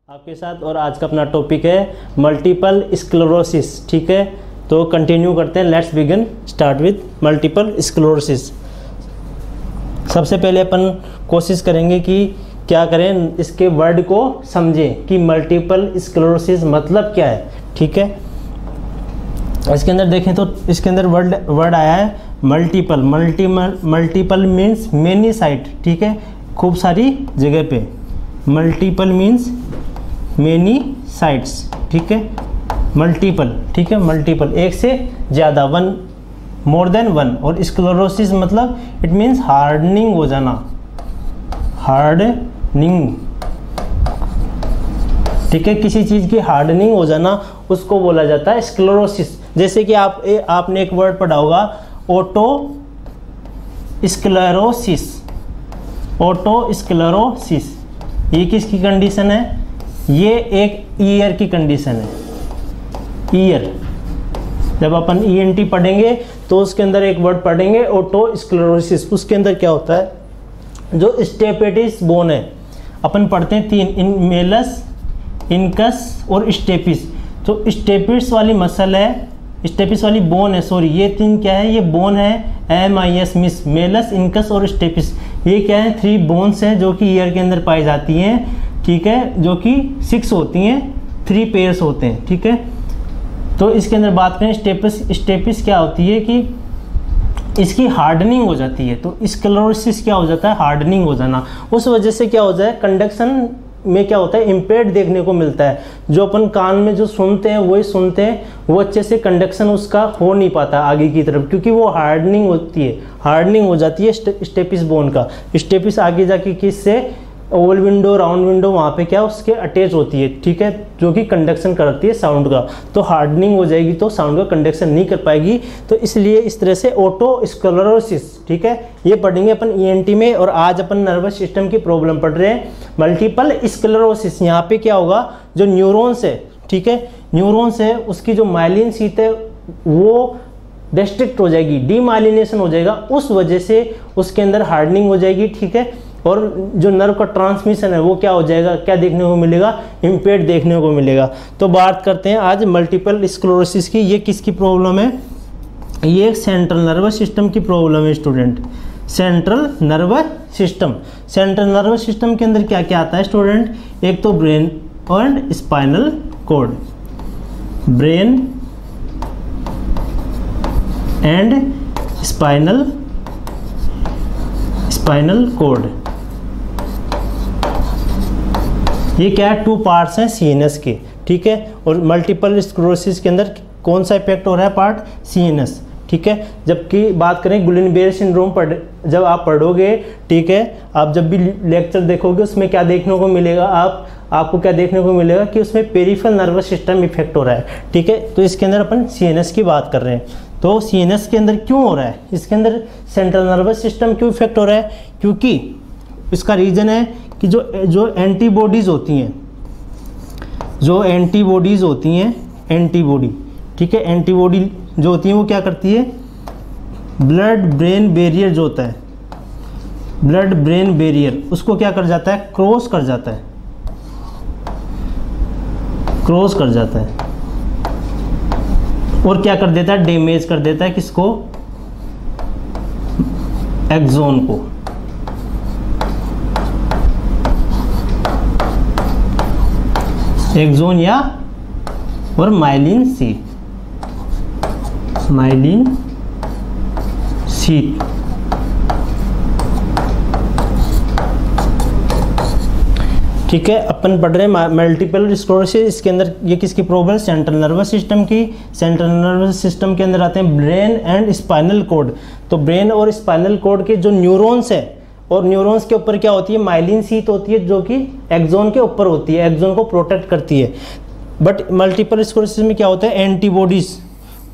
आपके साथ। और आज का अपना टॉपिक है मल्टीपल स्क्लेरोसिस। ठीक है, तो कंटिन्यू करते हैं। Let's begin start with multiple sclerosis. सबसे पहले अपन कोशिश करेंगे कि क्या करें, इसके वर्ड को समझें कि मल्टीपल स्क्लेरोसिस मतलब क्या है। ठीक है, इसके अंदर देखें तो इसके अंदर वर्ड आया है multiple. Multiple means many site. ठीक है, खूब सारी जगह पे। Multiple means many sites. ठीक है, मल्टीपल। ठीक है, मल्टीपल एक से ज़्यादा, वन, मोर देन वन। और स्क्लेरोसिस मतलब इट मीन्स हार्डनिंग हो जाना, हार्डनिंग। ठीक है, किसी चीज़ की हार्डनिंग हो जाना उसको बोला जाता है स्क्लेरोसिस। जैसे कि आपने एक वर्ड पढ़ा होगा ऑटो स्क्लेरोसिस। ऑटो स्क्लेरोसिस ये किसकी कंडीशन है? ये एक ईयर की कंडीशन है। ईयर, जब अपन ENT पढ़ेंगे तो उसके अंदर एक वर्ड पढ़ेंगे ऑटो स्क्लेरोसिस। उसके अंदर क्या होता है, जो स्टेपेटिस बोन है, अपन पढ़ते हैं तीन, इन मेलस, इनकस और स्टेपिस। तो स्टेपिस वाली मसल है, स्टेपिस वाली बोन है, सॉरी, ये तीन क्या है, ये बोन है MIS मिस, मेलस, इनकस और स्टेपिस। ये क्या है, 3 बोन्स हैं जो कि ईयर के अंदर पाई जाती हैं। ठीक है, जो कि 6 होती हैं, 3 पेयर्स होते हैं। ठीक है, तो इसके अंदर बात करें स्टेपिस क्या होती है कि इसकी हार्डनिंग हो जाती है। तो स्क्लेरोसिस क्या हो जाता है, हार्डनिंग हो जाना। उस वजह से क्या हो जाए, कंडक्शन में क्या होता है, इम्पेयर्ड देखने को मिलता है। जो अपन कान में जो सुनते हैं वही सुनते हैं, वो अच्छे से कंडक्शन उसका हो नहीं पाता आगे की तरफ, क्योंकि वो हार्डनिंग होती है, हार्डनिंग हो जाती है स्टेपिस बोन का। स्टेपिस आगे जाके किससे, ओवल विंडो, राउंड विंडो, वहाँ पे क्या उसके अटैच होती है। ठीक है, जो कि कंडक्शन करती है साउंड का। तो हार्डनिंग हो जाएगी तो साउंड का कंडक्शन नहीं कर पाएगी। तो इसलिए इस तरह से ऑटो स्क्लेरोसिस, ठीक है, ये पढ़ेंगे अपन ENT में। और आज अपन नर्वस सिस्टम की प्रॉब्लम पढ़ रहे हैं, मल्टीपल स्क्लेरोसिस। यहाँ पे क्या होगा, जो न्यूरॉन्स है, ठीक है, न्यूरॉन्स है, उसकी जो माइलिन शीथ है वो डिस्ट्रिक्ट हो जाएगी, डीमाइलिनेशन हो जाएगा। उस वजह से उसके अंदर हार्डनिंग हो जाएगी। ठीक है, और जो नर्व का ट्रांसमिशन है वो क्या हो जाएगा, क्या देखने को मिलेगा, इम्पेयर्ड देखने को मिलेगा। तो बात करते हैं आज मल्टीपल स्क्लेरोसिस की। ये किसकी प्रॉब्लम है, ये एक सेंट्रल नर्वस सिस्टम की प्रॉब्लम है student. Central nervous system, central nervous system के अंदर क्या क्या आता है स्टूडेंट, एक तो brain and spinal cord, brain and spinal cord. ये क्या है, 2 पार्ट्स हैं CNS के। ठीक है, और मल्टीपल स्क्लेरोसिस के अंदर कौन सा इफेक्ट हो रहा है, पार्ट CNS। ठीक है, जबकि बात करें गुलिन-बेयर सिंड्रोम जब आप पढ़ोगे, ठीक है, आप जब भी लेक्चर देखोगे उसमें क्या देखने को मिलेगा, आपको क्या देखने को मिलेगा कि उसमें पेरिफेरल नर्वस सिस्टम इफेक्ट हो रहा है। ठीक है, तो इसके अंदर अपन CNS की बात कर रहे हैं। तो CNS के अंदर क्यों हो रहा है, इसके अंदर सेंट्रल नर्वस सिस्टम क्यों इफेक्ट हो रहा है, क्योंकि इसका रीज़न है कि जो एंटीबॉडीज़ होती हैं, जो एंटीबॉडीज़ होती हैं, एंटीबॉडी, ठीक है, एंटीबॉडी जो होती हैं वो क्या करती है, ब्लड ब्रेन बैरियर जो होता है, ब्लड ब्रेन बैरियर, उसको क्या कर जाता है, क्रॉस कर जाता है, क्रॉस कर जाता है। और क्या कर देता है, डैमेज कर देता है किसको, एक्सोन को। एक्सोन या और माइलिन शीथ, माइलिन शीथ। ठीक है, अपन पढ़ रहे हैं मल्टीपल स्क्लेरोसिस। इसके अंदर ये किसकी प्रॉब्लम, सेंट्रल नर्वस सिस्टम की। सेंट्रल नर्वस सिस्टम के अंदर आते हैं ब्रेन एंड स्पाइनल कॉर्ड। तो ब्रेन और स्पाइनल कॉर्ड के जो न्यूरॉन्स है, और न्यूरॉन्स के ऊपर क्या होती है, माइलिन शीथ होती है, जो कि एक्सोन के ऊपर होती है, एक्सोन को प्रोटेक्ट करती है। बट मल्टीपल स्क्लेरोसिस में क्या होता है, एंटीबॉडीज़,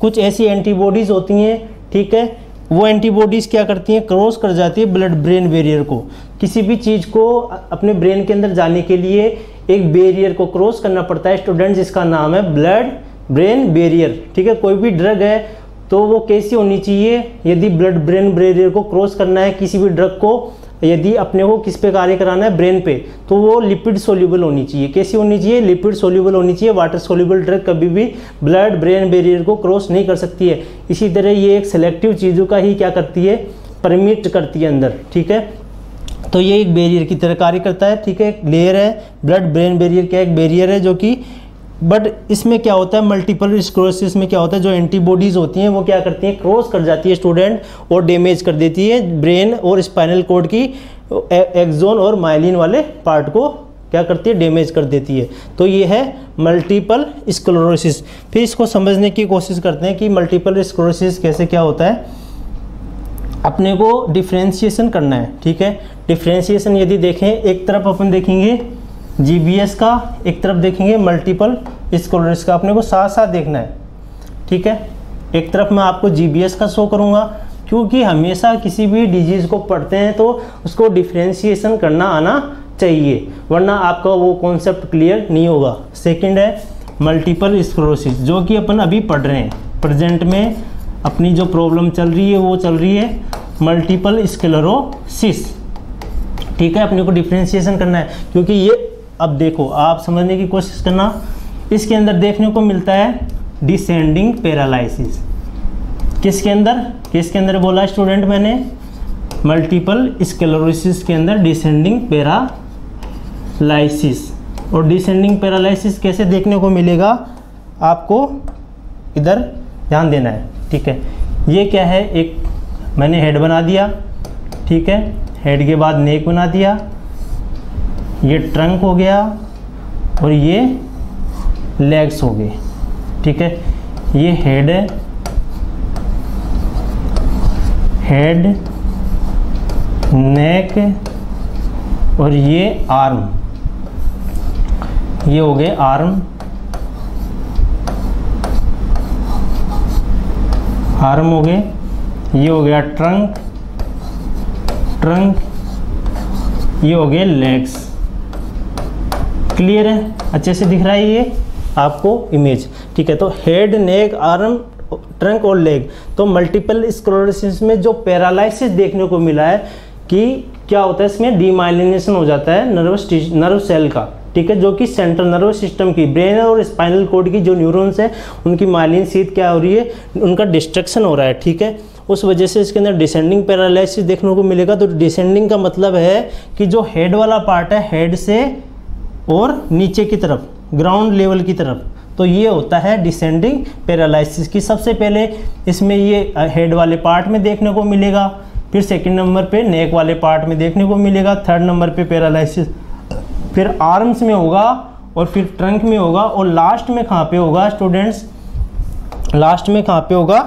कुछ ऐसी एंटीबॉडीज़ होती हैं, ठीक है, वो एंटीबॉडीज़ क्या करती हैं, क्रॉस कर जाती है ब्लड ब्रेन बैरियर को। किसी भी चीज़ को अपने ब्रेन के अंदर जाने के लिए एक बैरियर को क्रॉस करना पड़ता है स्टूडेंट, जिसका नाम है ब्लड ब्रेन बैरियर। ठीक है, कोई भी ड्रग है तो वो कैसी होनी चाहिए, यदि ब्लड ब्रेन बैरियर को क्रॉस करना है किसी भी ड्रग को, यदि अपने को किस पे कार्य कराना है, ब्रेन पे, तो वो लिपिड सोल्यूबल होनी चाहिए। कैसी होनी चाहिए? लिपिड सोल्यूबल होनी चाहिए। वाटर सोल्यूबल ड्रग कभी भी ब्लड ब्रेन बैरियर को क्रॉस नहीं कर सकती है। इसी तरह ये एक सेलेक्टिव चीज़ों का ही क्या करती है, परमिट करती है अंदर, ठीक है। तो ये एक बैरियर की तरह कार्य करता है, ठीक है। एक लेयर है, ब्लड ब्रेन बैरियर क्या एक बैरियर है जो कि, बट इसमें क्या होता है, मल्टीपल स्क्लेरोसिस में क्या होता है, जो एंटीबॉडीज़ होती हैं वो क्या करती हैं, क्रॉस कर जाती है स्टूडेंट और डैमेज कर देती है ब्रेन और स्पाइनल कॉर्ड की एक्सोन और माइलिन वाले पार्ट को क्या करती है, डैमेज कर देती है। तो ये है मल्टीपल स्क्लेरोसिस। फिर इसको समझने की कोशिश करते हैं कि मल्टीपल स्क्लेरोसिस कैसे क्या होता है। अपने को डिफ्रेंशिएशन करना है, ठीक है। डिफ्रेंशिएशन यदि देखें, एक तरफ अपन देखेंगे GBS का, एक तरफ देखेंगे मल्टीपल स्क्लेरोसिस का, अपने को साथ साथ देखना है, ठीक है। एक तरफ मैं आपको GBS का शो करूंगा, क्योंकि हमेशा किसी भी डिजीज़ को पढ़ते हैं तो उसको डिफ्रेंशिएशन करना आना चाहिए, वरना आपका वो कॉन्सेप्ट क्लियर नहीं होगा। सेकंड है मल्टीपल स्क्लेरोसिस, जो कि अपन अभी पढ़ रहे हैं। प्रेजेंट में अपनी जो प्रॉब्लम चल रही है वो चल रही है मल्टीपल स्क्लेरोसिस, ठीक है। अपने को डिफ्रेंशिएशन करना है, क्योंकि ये, अब देखो आप समझने की कोशिश करना, इसके अंदर देखने को मिलता है डिसेंडिंग पैरालिसिस। किसके अंदर बोला स्टूडेंट मैंने, मल्टीपल स्क्लेरोसिस के अंदर डिसेंडिंग पैरालिसिस। और डिसेंडिंग पैरालिसिस कैसे देखने को मिलेगा, आपको इधर ध्यान देना है, ठीक है। ये क्या है, एक मैंने हेड बना दिया, ठीक है। हेड के बाद नेक बना दिया, ये ट्रंक हो गया और ये लेग्स हो गए, ठीक है। ये हेड है, हेड, नेक और ये आर्म, ये हो गए आर्म, आर्म हो गए। ये हो गया ट्रंक, ट्रंक, ये हो गए लेग्स। क्लियर है, अच्छे से दिख रहा है ये आपको इमेज, ठीक है। तो हेड, नेक, आर्म, ट्रंक और लेग। तो मल्टीपल स्क्लेरोसिस में जो पैरालिसिस देखने को मिला है कि क्या होता है, इसमें डीमाइलिनेशन हो जाता है नर्व सेल का, ठीक है, जो कि सेंट्रल नर्वस सिस्टम की, ब्रेन और स्पाइनल कॉर्ड की जो न्यूरॉन्स है उनकी माइलिन शीथ क्या हो रही है, उनका डिस्ट्रक्शन हो रहा है, ठीक है। उस वजह से इसके अंदर डिसेंडिंग पैरालिसिस देखने को मिलेगा। तो डिसेंडिंग का मतलब है कि जो हेड वाला पार्ट है, हेड से और नीचे की तरफ, ग्राउंड लेवल की तरफ, तो ये होता है डिसेंडिंग पैरालिसिस की। सबसे पहले इसमें ये हेड वाले पार्ट में देखने को मिलेगा, फिर सेकंड नंबर पे नेक वाले पार्ट में देखने को मिलेगा, थर्ड नंबर पे पैरालिसिस फिर आर्म्स में होगा और फिर ट्रंक में होगा, और लास्ट में कहाँ पे होगा स्टूडेंट्स, लास्ट में कहाँ पे होगा,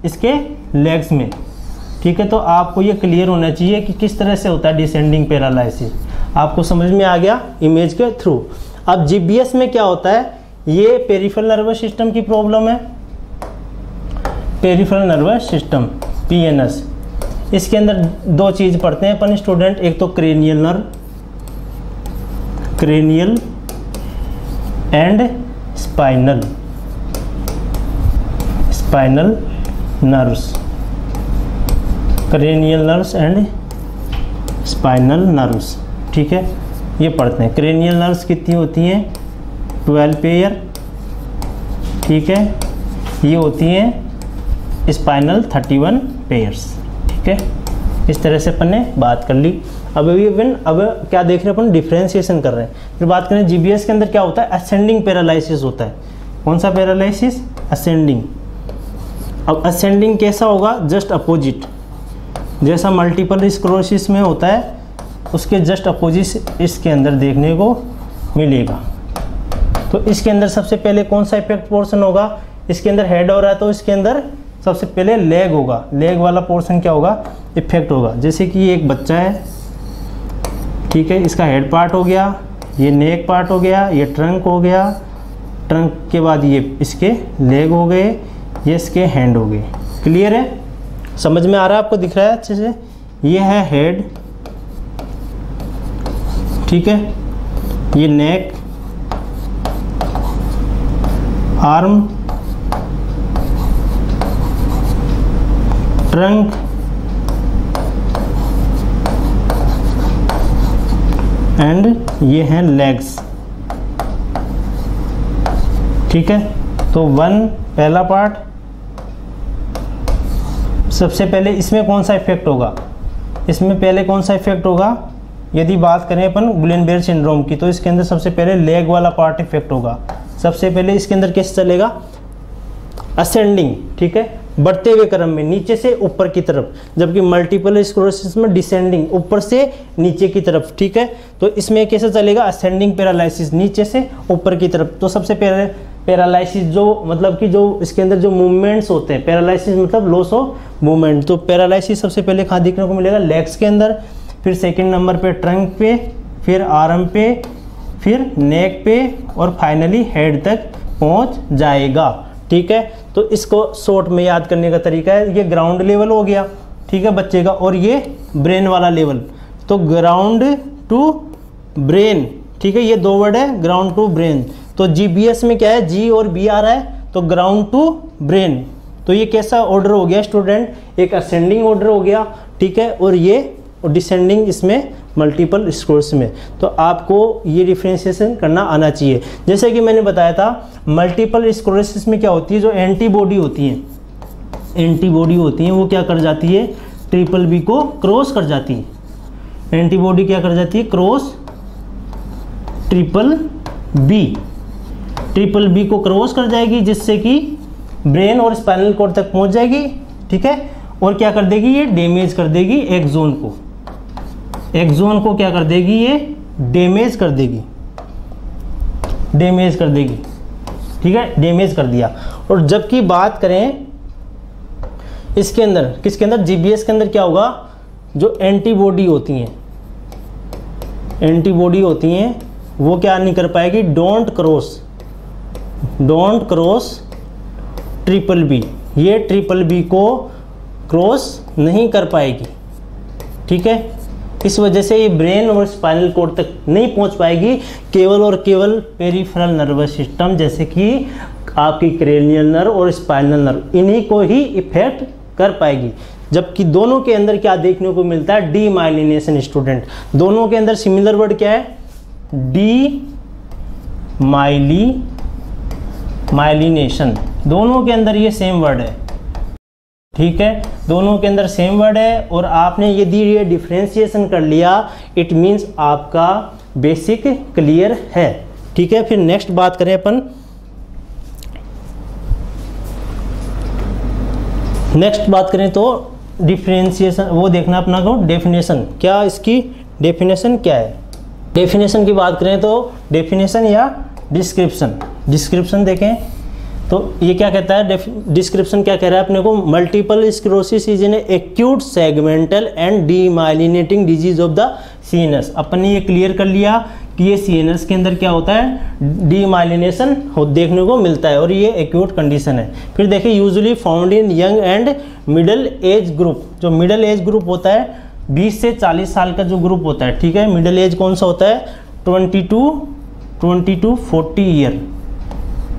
इसके लेग्स में, ठीक है। तो आपको ये क्लियर होना चाहिए कि किस तरह से होता है डिसेंडिंग पैरालिसिस। आपको समझ में आ गया इमेज के थ्रू। अब GBS में क्या होता है, ये पेरिफेरल नर्वस सिस्टम की प्रॉब्लम है, पेरिफेरल नर्वस सिस्टम PNS। इसके अंदर दो चीज़ पढ़ते हैं अपन स्टूडेंट, एक तो cranial nerve, cranial and spinal, spinal nerves, cranial nerves and spinal nerves, ठीक है। ये पढ़ते हैं। क्रेनियल नर्व्स कितनी होती हैं, 12 पेयर, ठीक है। ये होती हैं स्पाइनल 31 पेयर्स, ठीक है। इस तरह से अपन ने बात कर ली। अब क्या देख रहे हैं अपन, डिफ्रेंशिएशन कर रहे हैं। फिर बात करें GBS के अंदर क्या होता है, असेंडिंग पैरालिसिस होता है। कौन सा पैरालिसिस, असेंडिंग। अब असेंडिंग कैसा होगा, जस्ट अपोजिट, जैसा मल्टीपल स्क्लेरोसिस में होता है उसके जस्ट अपोजिट इसके अंदर देखने को मिलेगा। तो इसके अंदर सबसे पहले कौन सा इफेक्ट पोर्शन होगा, इसके अंदर हेड हो रहा है तो इसके अंदर सबसे पहले लेग होगा, लेग वाला पोर्शन क्या होगा, इफेक्ट होगा। जैसे कि ये एक बच्चा है, ठीक है, इसका हेड पार्ट हो गया, ये नेक पार्ट हो गया, ये ट्रंक हो गया, ट्रंक के बाद ये इसके लेग हो गए, ये इसके हैंड हो गए। क्लियर है, समझ में आ रहा है आपको, दिख रहा है अच्छे से। ये है हेड, ठीक है, ये नेक, आर्म, ट्रंक, एंड ये हैं लेग्स। ठीक है, तो 1 पहला पार्ट, सबसे पहले इसमें कौन सा इफेक्ट होगा, इसमें पहले कौन सा इफेक्ट होगा, यदि बात करें अपन गुलेनबेरी सिंड्रोम की, तो इसके अंदर सबसे पहले लेग वाला पार्ट इफेक्ट होगा। सबसे पहले इसके अंदर कैसे चलेगा, असेंडिंग, ठीक है, बढ़ते हुए क्रम में नीचे से ऊपर की तरफ, जबकि मल्टीपल स्क्लेरोसिस में डिसेंडिंग, ऊपर से नीचे की तरफ। ठीक है, तो इसमें कैसे चलेगा, असेंडिंग पैरालिसिस, नीचे से ऊपर की तरफ। तो सबसे पहले पैरालिसिस जो मतलब कि जो इसके अंदर जो मूवमेंट्स होते हैं, पैरालिसिस मतलब लॉस ऑफ मूवमेंट, तो पैरालिसिस सबसे पहले कहाँ देखने को मिलेगा, लेग्स के अंदर, फिर सेकंड नंबर पे ट्रंक पे, फिर आर्म पे, फिर नेक पे, और फाइनली हेड तक पहुंच जाएगा। ठीक है, तो इसको शॉर्ट में याद करने का तरीका है, ये ग्राउंड लेवल हो गया, ठीक है बच्चे का, और ये ब्रेन वाला लेवल। तो ग्राउंड टू ब्रेन, ठीक है, ये 2 वर्ड है, ग्राउंड टू ब्रेन। तो जीबीएस में क्या है, जी और बी आ रहा है, तो ग्राउंड टू ब्रेन। तो ये कैसा ऑर्डर हो गया स्टूडेंट, एक असेंडिंग ऑर्डर हो गया। ठीक है, और ये डिसेंडिंग इसमें मल्टीपल स्क्लेरोसिस में। तो आपको ये डिफरेंशिएशन करना आना चाहिए। जैसे कि मैंने बताया था, मल्टीपल स्क्लेरोसिस में क्या होती है, जो एंटीबॉडी होती है, एंटीबॉडी होती है, वो क्या कर जाती है, ट्रिपल बी को क्रॉस कर जाती है। एंटीबॉडी क्या कर जाती है, क्रॉस ट्रिपल बी को क्रॉस कर जाएगी, जिससे कि ब्रेन और स्पाइनल कॉर्ड तक पहुंच जाएगी। ठीक है, और क्या कर देगी, ये डैमेज कर देगी एक्सोन को, एक्सोन को क्या कर देगी, ये डैमेज कर देगी, डैमेज कर देगी। ठीक है, डैमेज कर दिया। और जबकि बात करें इसके अंदर, किसके अंदर, जीबीएस के अंदर क्या होगा, जो एंटीबॉडी होती हैं, एंटीबॉडी होती हैं, वो क्या नहीं कर पाएगी, डोंट क्रॉस ट्रिपल बी, ये ट्रिपल बी को क्रॉस नहीं कर पाएगी। ठीक है, इस वजह से ये ब्रेन और स्पाइनल कॉर्ड तक नहीं पहुंच पाएगी, केवल और केवल पेरिफेरल नर्वस सिस्टम, जैसे कि आपकी क्रेनियल नर्व और स्पाइनल नर्व, इन्हीं को ही इफेक्ट कर पाएगी। जबकि दोनों के अंदर क्या देखने को मिलता है, डीमाइलिनेशन। स्टूडेंट, दोनों के अंदर सिमिलर वर्ड क्या है, माइलिनेशन, दोनों के अंदर ये सेम वर्ड है। ठीक है, दोनों के अंदर सेम वर्ड है, और आपने यदि ये डिफरेंशिएशन कर लिया, इट मीन्स आपका बेसिक क्लियर है। ठीक है, फिर नेक्स्ट बात करें अपन, नेक्स्ट बात करें तो डिफरेंशिएशन, वो देखना अपना को डेफिनेशन, क्या इसकी डेफिनेशन क्या है। डेफिनेशन की बात करें तो डेफिनेशन या डिस्क्रिप्शन, डिस्क्रिप्शन देखें तो ये क्या कहता है, डिस्क्रिप्शन क्या कह रहा है अपने को, multiple sclerosis is an acute segmental and demyelinating disease of the CNS. अपन ने ये क्लियर कर लिया कि ये सीएनएस के अंदर क्या होता है, डीमाइलिनेशन देखने को मिलता है, और ये एक्यूट कंडीशन है। फिर देखिए, usually found in young and middle age group, जो मिडिल एज ग्रुप होता है 20 से 40 साल का जो ग्रुप होता है। ठीक है, मिडिल एज कौन सा होता है, 20 to 40 ईयर,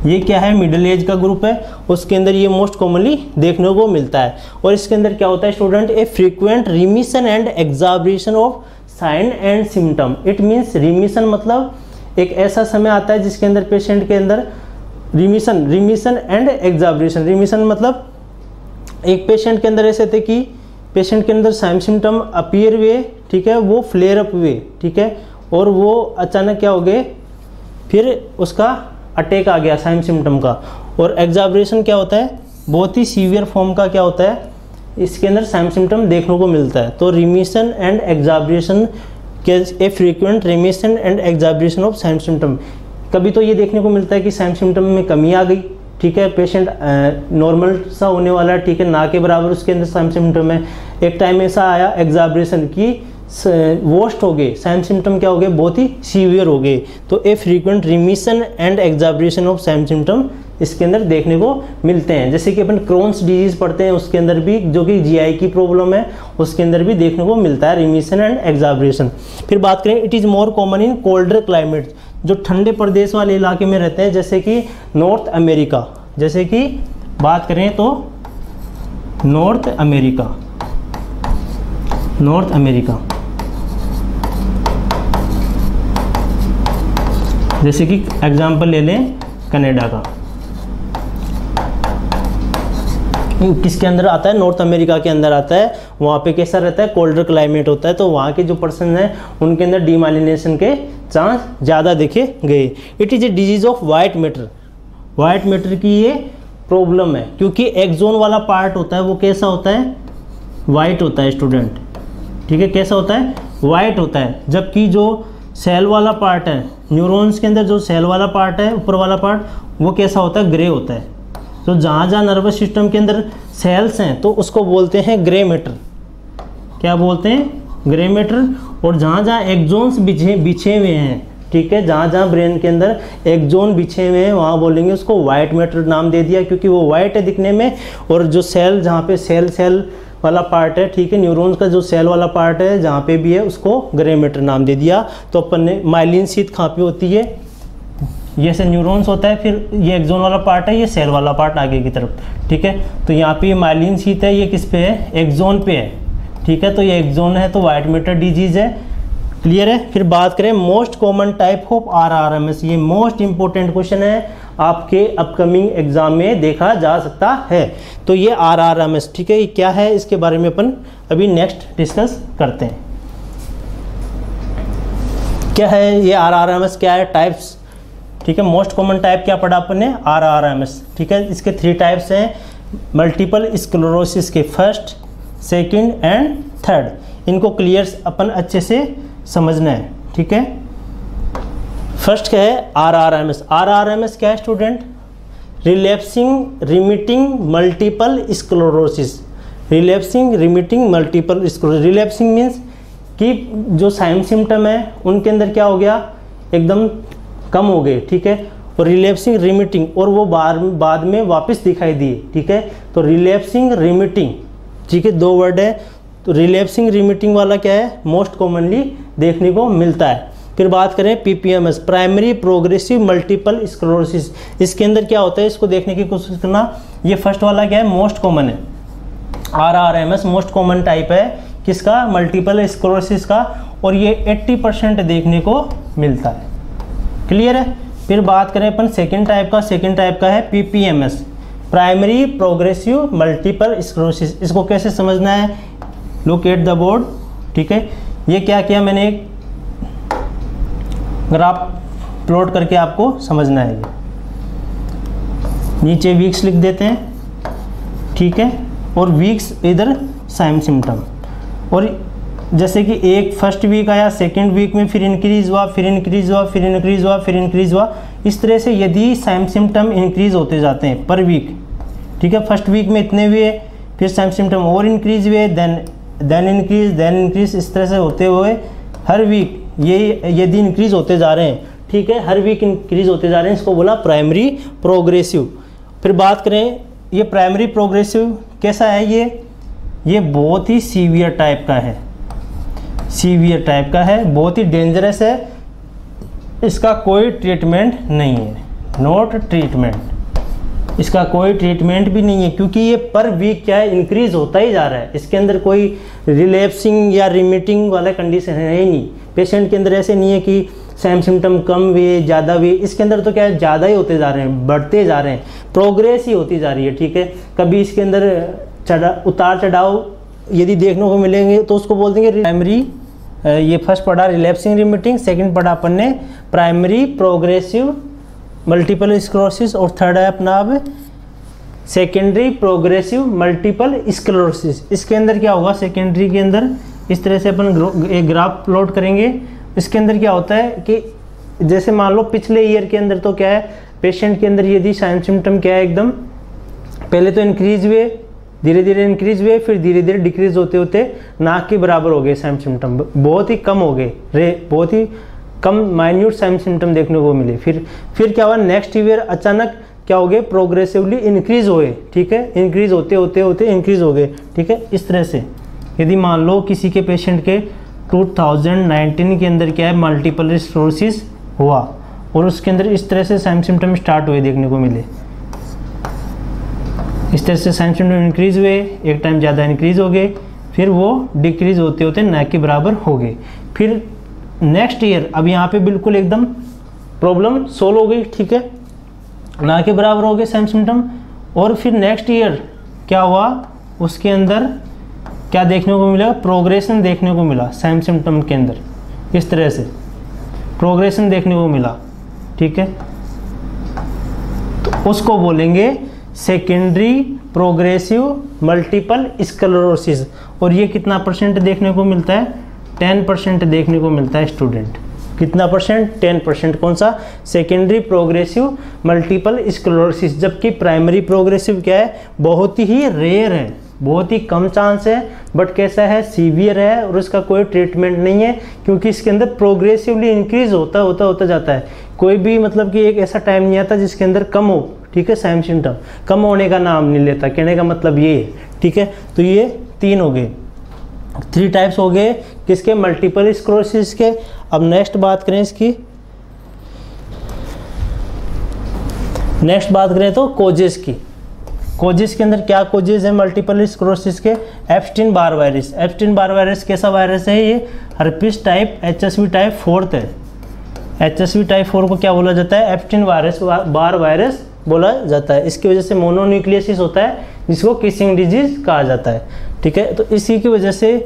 ये क्या है, मिडिल एज का ग्रुप है, उसके अंदर ये मोस्ट कॉमनली देखने को मिलता है। और इसके अंदर क्या होता है student, a frequent remission and exacerbation of sign and symptom. It means remission मतलब एक ऐसा समय आता है जिसके अंदर पेशेंट के अंदर रिमिशन एंड एग्जाबरेशन। रिमिशन मतलब एक पेशेंट के अंदर ऐसे थे कि पेशेंट के अंदर साइन सिम्टम अपीयर हुए, ठीक है, वो फ्लेयर अप हुए, ठीक है, और वो अचानक क्या हो गए, फिर उसका अटैक आ गया साइन सिम्टम का। और एग्जाबरेशन क्या होता है, बहुत ही सीवियर फॉर्म का क्या होता है, इसके अंदर साइन सिम्टम देखने को मिलता है। तो रिमिशन एंड एग्जाबरेशन के a frequent remission and exacerbation of sign symptom, कभी तो ये देखने को मिलता है कि साइन सिम्टम में कमी आ गई, ठीक है, पेशेंट नॉर्मल सा होने वाला है, ठीक है, ना के बराबर उसके अंदर साइन सिम्टम है। एक टाइम ऐसा आया एग्जाबरेशन की वर्स्ट हो गए, साइन सिम्टम क्या हो गए, बहुत ही सीवियर हो गए। तो a frequent remission and exacerbation of sign symptom इसके अंदर देखने को मिलते हैं। जैसे कि अपन क्रोन्स डिजीज पढ़ते हैं, उसके अंदर भी जो कि जीआई की प्रॉब्लम है, उसके अंदर भी देखने को मिलता है रिमिशन एंड एग्जाबरेशन। फिर बात करें, it is more common in colder climate, जो ठंडे प्रदेश वाले इलाके में रहते हैं, जैसे कि नॉर्थ अमेरिका, जैसे कि बात करें तो नॉर्थ अमेरिका, जैसे कि एग्जाम्पल ले लें कनाडा का, किसके अंदर आता है, नॉर्थ अमेरिका के अंदर आता है। वहाँ पे कैसा रहता है, कोल्डर क्लाइमेट होता है, तो वहाँ के जो पर्सन हैं उनके अंदर डीमाइलिनेशन के चांस ज़्यादा देखे गए। It is a disease of white matter. White matter की ये प्रॉब्लम है, क्योंकि एक्सोन वाला पार्ट होता है वो कैसा होता है, वाइट होता है स्टूडेंट, ठीक है, कैसा होता है, वाइट होता है। जबकि जो सेल वाला पार्ट है, न्यूरॉन्स के अंदर जो सेल वाला पार्ट है, ऊपर वाला पार्ट, वो कैसा होता है, ग्रे होता है। तो जहाँ जहाँ नर्वस सिस्टम के अंदर सेल्स हैं तो उसको बोलते हैं ग्रे मैटर। क्या बोलते हैं, ग्रे मैटर। और जहाँ जहाँ एक्सोन्स बिछे हुए हैं, ठीक है, जहाँ जहाँ ब्रेन के अंदर एक्सोन बिछे हुए हैं वहाँ बोलेंगे उसको वाइट मैटर नाम दे दिया, क्योंकि वो वाइट है दिखने में। और जो सेल, जहाँ पे सेल वाला पार्ट है, ठीक है, न्यूरॉन्स का जो सेल वाला पार्ट है जहाँ पे भी है, उसको ग्रे मैटर नाम दे दिया। तो अपन ने माइलिन शीथ कहाँ पे होती है, ये से न्यूरॉन्स होता है, फिर ये एक्सोन वाला पार्ट है, ये सेल वाला पार्ट आगे की तरफ, ठीक है। तो यहाँ पे ये माइलिन शीथ है, ये किस पे है, एक्सोन पे है, ठीक है। तो ये एक्सोन है, तो वाइट मैटर डिजीज है, क्लियर है। फिर बात करें most common type of RRMS, ये मोस्ट इंपॉर्टेंट क्वेश्चन है, आपके अपकमिंग एग्जाम में देखा जा सकता है। तो ये RRMS, ठीक है, ये क्या है, इसके बारे में अपन अभी नेक्स्ट डिस्कस करते हैं। क्या है ये RRMS, क्या है, टाइप्स, ठीक है। मोस्ट कॉमन टाइप क्या पढ़ा अपन ने, RRMS, ठीक है। इसके 3 टाइप्स हैं मल्टीपल स्क्लेरोसिस के, फर्स्ट, सेकंड एंड थर्ड। इनको क्लियर अपन अच्छे से समझना है, ठीक है। फर्स्ट क्या है, RRMS। RRMS क्या है student, relapsing remitting multiple sclerosis. Relapsing remitting multiple sclerosis, relapsing means कि जो साइन सिम्टम है उनके अंदर क्या हो गया, एकदम कम हो गए, ठीक है। और रिलैप्सिंग रिमिटिंग, और वो बाद में वापस दिखाई दिए, ठीक है। तो रिलैप्सिंग रिमिटिंग, ठीक है, 2 वर्ड है। तो रिलैप्सिंग रिमिटिंग वाला क्या है, मोस्ट कॉमनली देखने को मिलता है। फिर बात करें PPMS, primary progressive multiple sclerosis. इसके अंदर क्या होता है, इसको देखने की कोशिश करना। ये फर्स्ट वाला क्या है, मोस्ट कॉमन है, RRMS मोस्ट कॉमन टाइप है, किसका, मल्टीपल स्क्लेरोसिस का, और ये 80% देखने को मिलता है, क्लियर है। फिर बात करें अपन सेकंड टाइप का, सेकंड टाइप का है PPMS, primary progressive multiple sclerosis. इसको कैसे समझना है, लुक एट द बोर्ड, ठीक है। ये क्या किया मैंने, एक ग्राफ प्लॉट करके आपको समझना है। ये नीचे वीक्स लिख देते हैं, ठीक है, और वीक्स इधर साइन सिम्टम। और जैसे कि एक फर्स्ट वीक आया, सेकंड वीक में फिर इंक्रीज हुआ, फिर इंक्रीज हुआ, फिर इंक्रीज हुआ, फिर इंक्रीज हुआ। इस तरह से यदि साइन सिम्टम इंक्रीज होते जाते हैं पर वीक, ठीक है, फर्स्ट वीक में इतने हुए, फिर साइन सिम्टम और इंक्रीज हुए, देन इंक्रीज, इस तरह से होते हुए हर वीक ये यदि इंक्रीज होते जा रहे हैं, ठीक है, हर वीक इंक्रीज होते जा रहे हैं, इसको बोला प्राइमरी प्रोग्रेसिव। फिर बात करें ये प्राइमरी प्रोग्रेसिव कैसा है, ये बहुत ही सीवियर टाइप का है, सीवियर टाइप का है, बहुत ही डेंजरस है। इसका कोई ट्रीटमेंट नहीं है, नॉट ट्रीटमेंट, इसका कोई ट्रीटमेंट भी नहीं है, क्योंकि ये पर वीक क्या है, इंक्रीज होता ही जा रहा है। इसके अंदर कोई रिलैप्सिंग या रिमिटिंग वाला कंडीशन है ही नहीं। पेशेंट के अंदर ऐसे नहीं है कि साइन सिम्टम कम हुए, ज़्यादा हुए, इसके अंदर तो क्या है, ज़्यादा ही होते जा रहे हैं, बढ़ते जा रहे हैं, प्रोग्रेस ही होती जा रही है, ठीक है। कभी इसके अंदर उतार चढ़ाव यदि देखने को मिलेंगे तो उसको बोल देंगे प्राइमरी। ये फर्स्ट पढ़ा रिलैप्सिंग रिमिटिंग, सेकंड पढ़ा अपन ने प्राइमरी प्रोग्रेसिव मल्टीपल स्क्लेरोसिस, और थर्ड है अपना अब सेकेंडरी प्रोग्रेसिव मल्टीपल स्क्लेरोसिस। इसके अंदर क्या होगा, सेकेंडरी के अंदर इस तरह से अपन एक ग्राफ प्लॉट करेंगे। इसके अंदर क्या होता है कि जैसे मान लो पिछले ईयर के अंदर तो क्या है, पेशेंट के अंदर यदि साइन सिम्टम क्या है, एकदम पहले तो इंक्रीज हुए, धीरे धीरे इंक्रीज हुए, फिर धीरे धीरे डिक्रीज होते होते नाक के बराबर हो गए साइन सिम्टम, बहुत ही कम हो गए, बहुत ही कम माइन्यूट साइन सिम्टम देखने को मिले। फिर क्या हुआ, नेक्स्ट ईयर अचानक क्या हो गए, प्रोग्रेसिवली इंक्रीज हुए, ठीक है, इंक्रीज होते होते होते इंक्रीज हो गए, ठीक है। इस तरह से यदि मान लो किसी के पेशेंट के 2019 के अंदर क्या है, मल्टीपल स्क्लेरोसिस हुआ, और उसके अंदर इस तरह से साइन सिम्टम स्टार्ट हुए देखने को मिले, इस तरह से साइन सिम्टम इंक्रीज हुए, एक टाइम ज़्यादा इंक्रीज हो गए, फिर वो डिक्रीज होते होते नाक के बराबर हो गए। फिर नेक्स्ट ईयर अब यहाँ पे बिल्कुल एकदम प्रॉब्लम सोल्व हो गई, ठीक है, ना के बराबर हो गए सेम सिम्टम। और फिर नेक्स्ट ईयर क्या हुआ, उसके अंदर क्या देखने को मिला, प्रोग्रेशन देखने को मिला सेम सिम्टम के अंदर, इस तरह से प्रोग्रेशन देखने को मिला, ठीक है। तो उसको बोलेंगे सेकेंडरी प्रोग्रेसिव मल्टीपल स्क्लेरोसिस। और ये कितना परसेंट देखने को मिलता है, 10% देखने को मिलता है स्टूडेंट। कितना परसेंट, 10%। कौन सा, सेकेंडरी प्रोग्रेसिव मल्टीपल स्क्लेरोसिस। जबकि प्राइमरी प्रोग्रेसिव क्या है, बहुत ही रेयर है, बहुत ही कम चांस है, बट कैसा है, सीवियर है और उसका कोई ट्रीटमेंट नहीं है, क्योंकि इसके अंदर प्रोग्रेसिवली इंक्रीज होता जाता है। कोई भी मतलब कि एक ऐसा टाइम नहीं आता जिसके अंदर कम हो, ठीक है, सेम सिम्टम कम होने का नाम नहीं लेता, कहने का मतलब ये है, ठीक है। तो ये 3 हो गए, 3 टाइप्स हो गए किसके, मल्टीपल स्क्लेरोसिस के। अब नेक्स्ट बात करें इसकी, नेक्स्ट बात करें तो कोजेस की। कोजेस के अंदर क्या कोजेस है मल्टीपल स्क्लेरोसिस के, Epstein Barr virus. Epstein Barr virus कैसा वायरस है, ये हर्पिस टाइप HSV टाइप 4 है। HSV टाइप 4 को क्या बोला जाता है, एप्स्टीन बार वायरस बोला जाता है। इसकी वजह से मोनोन्यूक्लियोसिस होता है, जिसको किसिंग डिजीज कहा जाता है, ठीक है। तो इसी की वजह से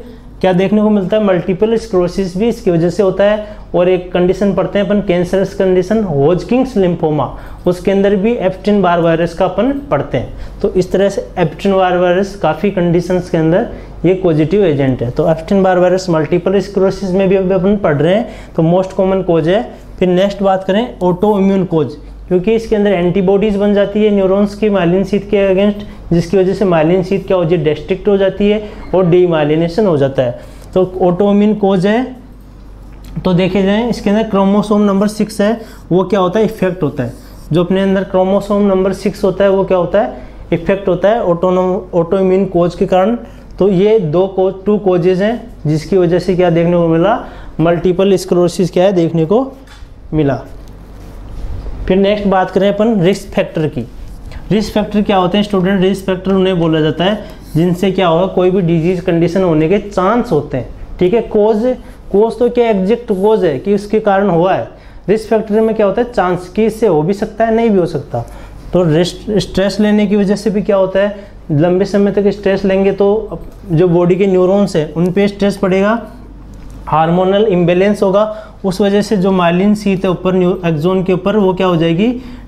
क्या देखने को मिलता है, मल्टीपल स्क्लेरोसिस भी इसकी वजह से होता है। और एक कंडीशन पढ़ते हैं अपन, कैंसरस कंडीशन होजकिंस लिम्फोमा, उसके अंदर भी एप्स्टीन बार वायरस का अपन पढ़ते हैं। तो इस तरह से एप्स्टीन बार वायरस काफ़ी कंडीशंस के अंदर ये पॉजिटिव एजेंट है। तो Epstein Barr virus multiple sclerosis में भी अपन पढ़ रहे हैं, तो मोस्ट कॉमन कोज है। फिर नेक्स्ट बात करें ऑटो इम्यून कोज, क्योंकि इसके अंदर एंटीबॉडीज बन जाती है न्यूरॉन्स की माइलिन शीथ के अगेंस्ट, जिसकी वजह से माइलिन शीथ क्या हो जाती है, डिस्ट्रिक्ट हो जाती है और डीमाइलिनेशन हो जाता है। तो ऑटोइम्यून कोज है। तो देखे जाए इसके अंदर क्रोमोसोम नंबर 6 है, वो क्या होता है, इफेक्ट होता है। जो अपने अंदर क्रोमोसोम नंबर 6 होता है वो क्या होता है, इफेक्ट होता है ऑटोइम्यून कोज के कारण। तो ये 2 कोजेज हैं, जिसकी वजह से क्या देखने को मिला, मल्टीपल स्क्लेरोसिस क्या है देखने को मिला। फिर नेक्स्ट बात करें अपन रिस्क फैक्टर की। रिस्क फैक्टर क्या होते हैं स्टूडेंट, रिस्क फैक्टर उन्हें बोला जाता है जिनसे क्या होगा, कोई भी डिजीज कंडीशन होने के चांस होते हैं, ठीक है। कोज तो क्या एग्जैक्ट कोज है कि उसके कारण हुआ है, रिस्क फैक्टर में क्या होता है, चांस कि इससे हो भी सकता है, नहीं भी हो सकता। तो स्ट्रेस लेने की वजह से भी क्या होता है, लंबे समय तक स्ट्रेस लेंगे तो जो बॉडी के न्यूरॉन्स है उन पे स्ट्रेस पड़ेगा, हार्मोनल इम्बेलेंस होगा, उस वजह से जो माइलिन शीथ है ऊपर एक्सोन के ऊपर वो क्या हो जाएगी,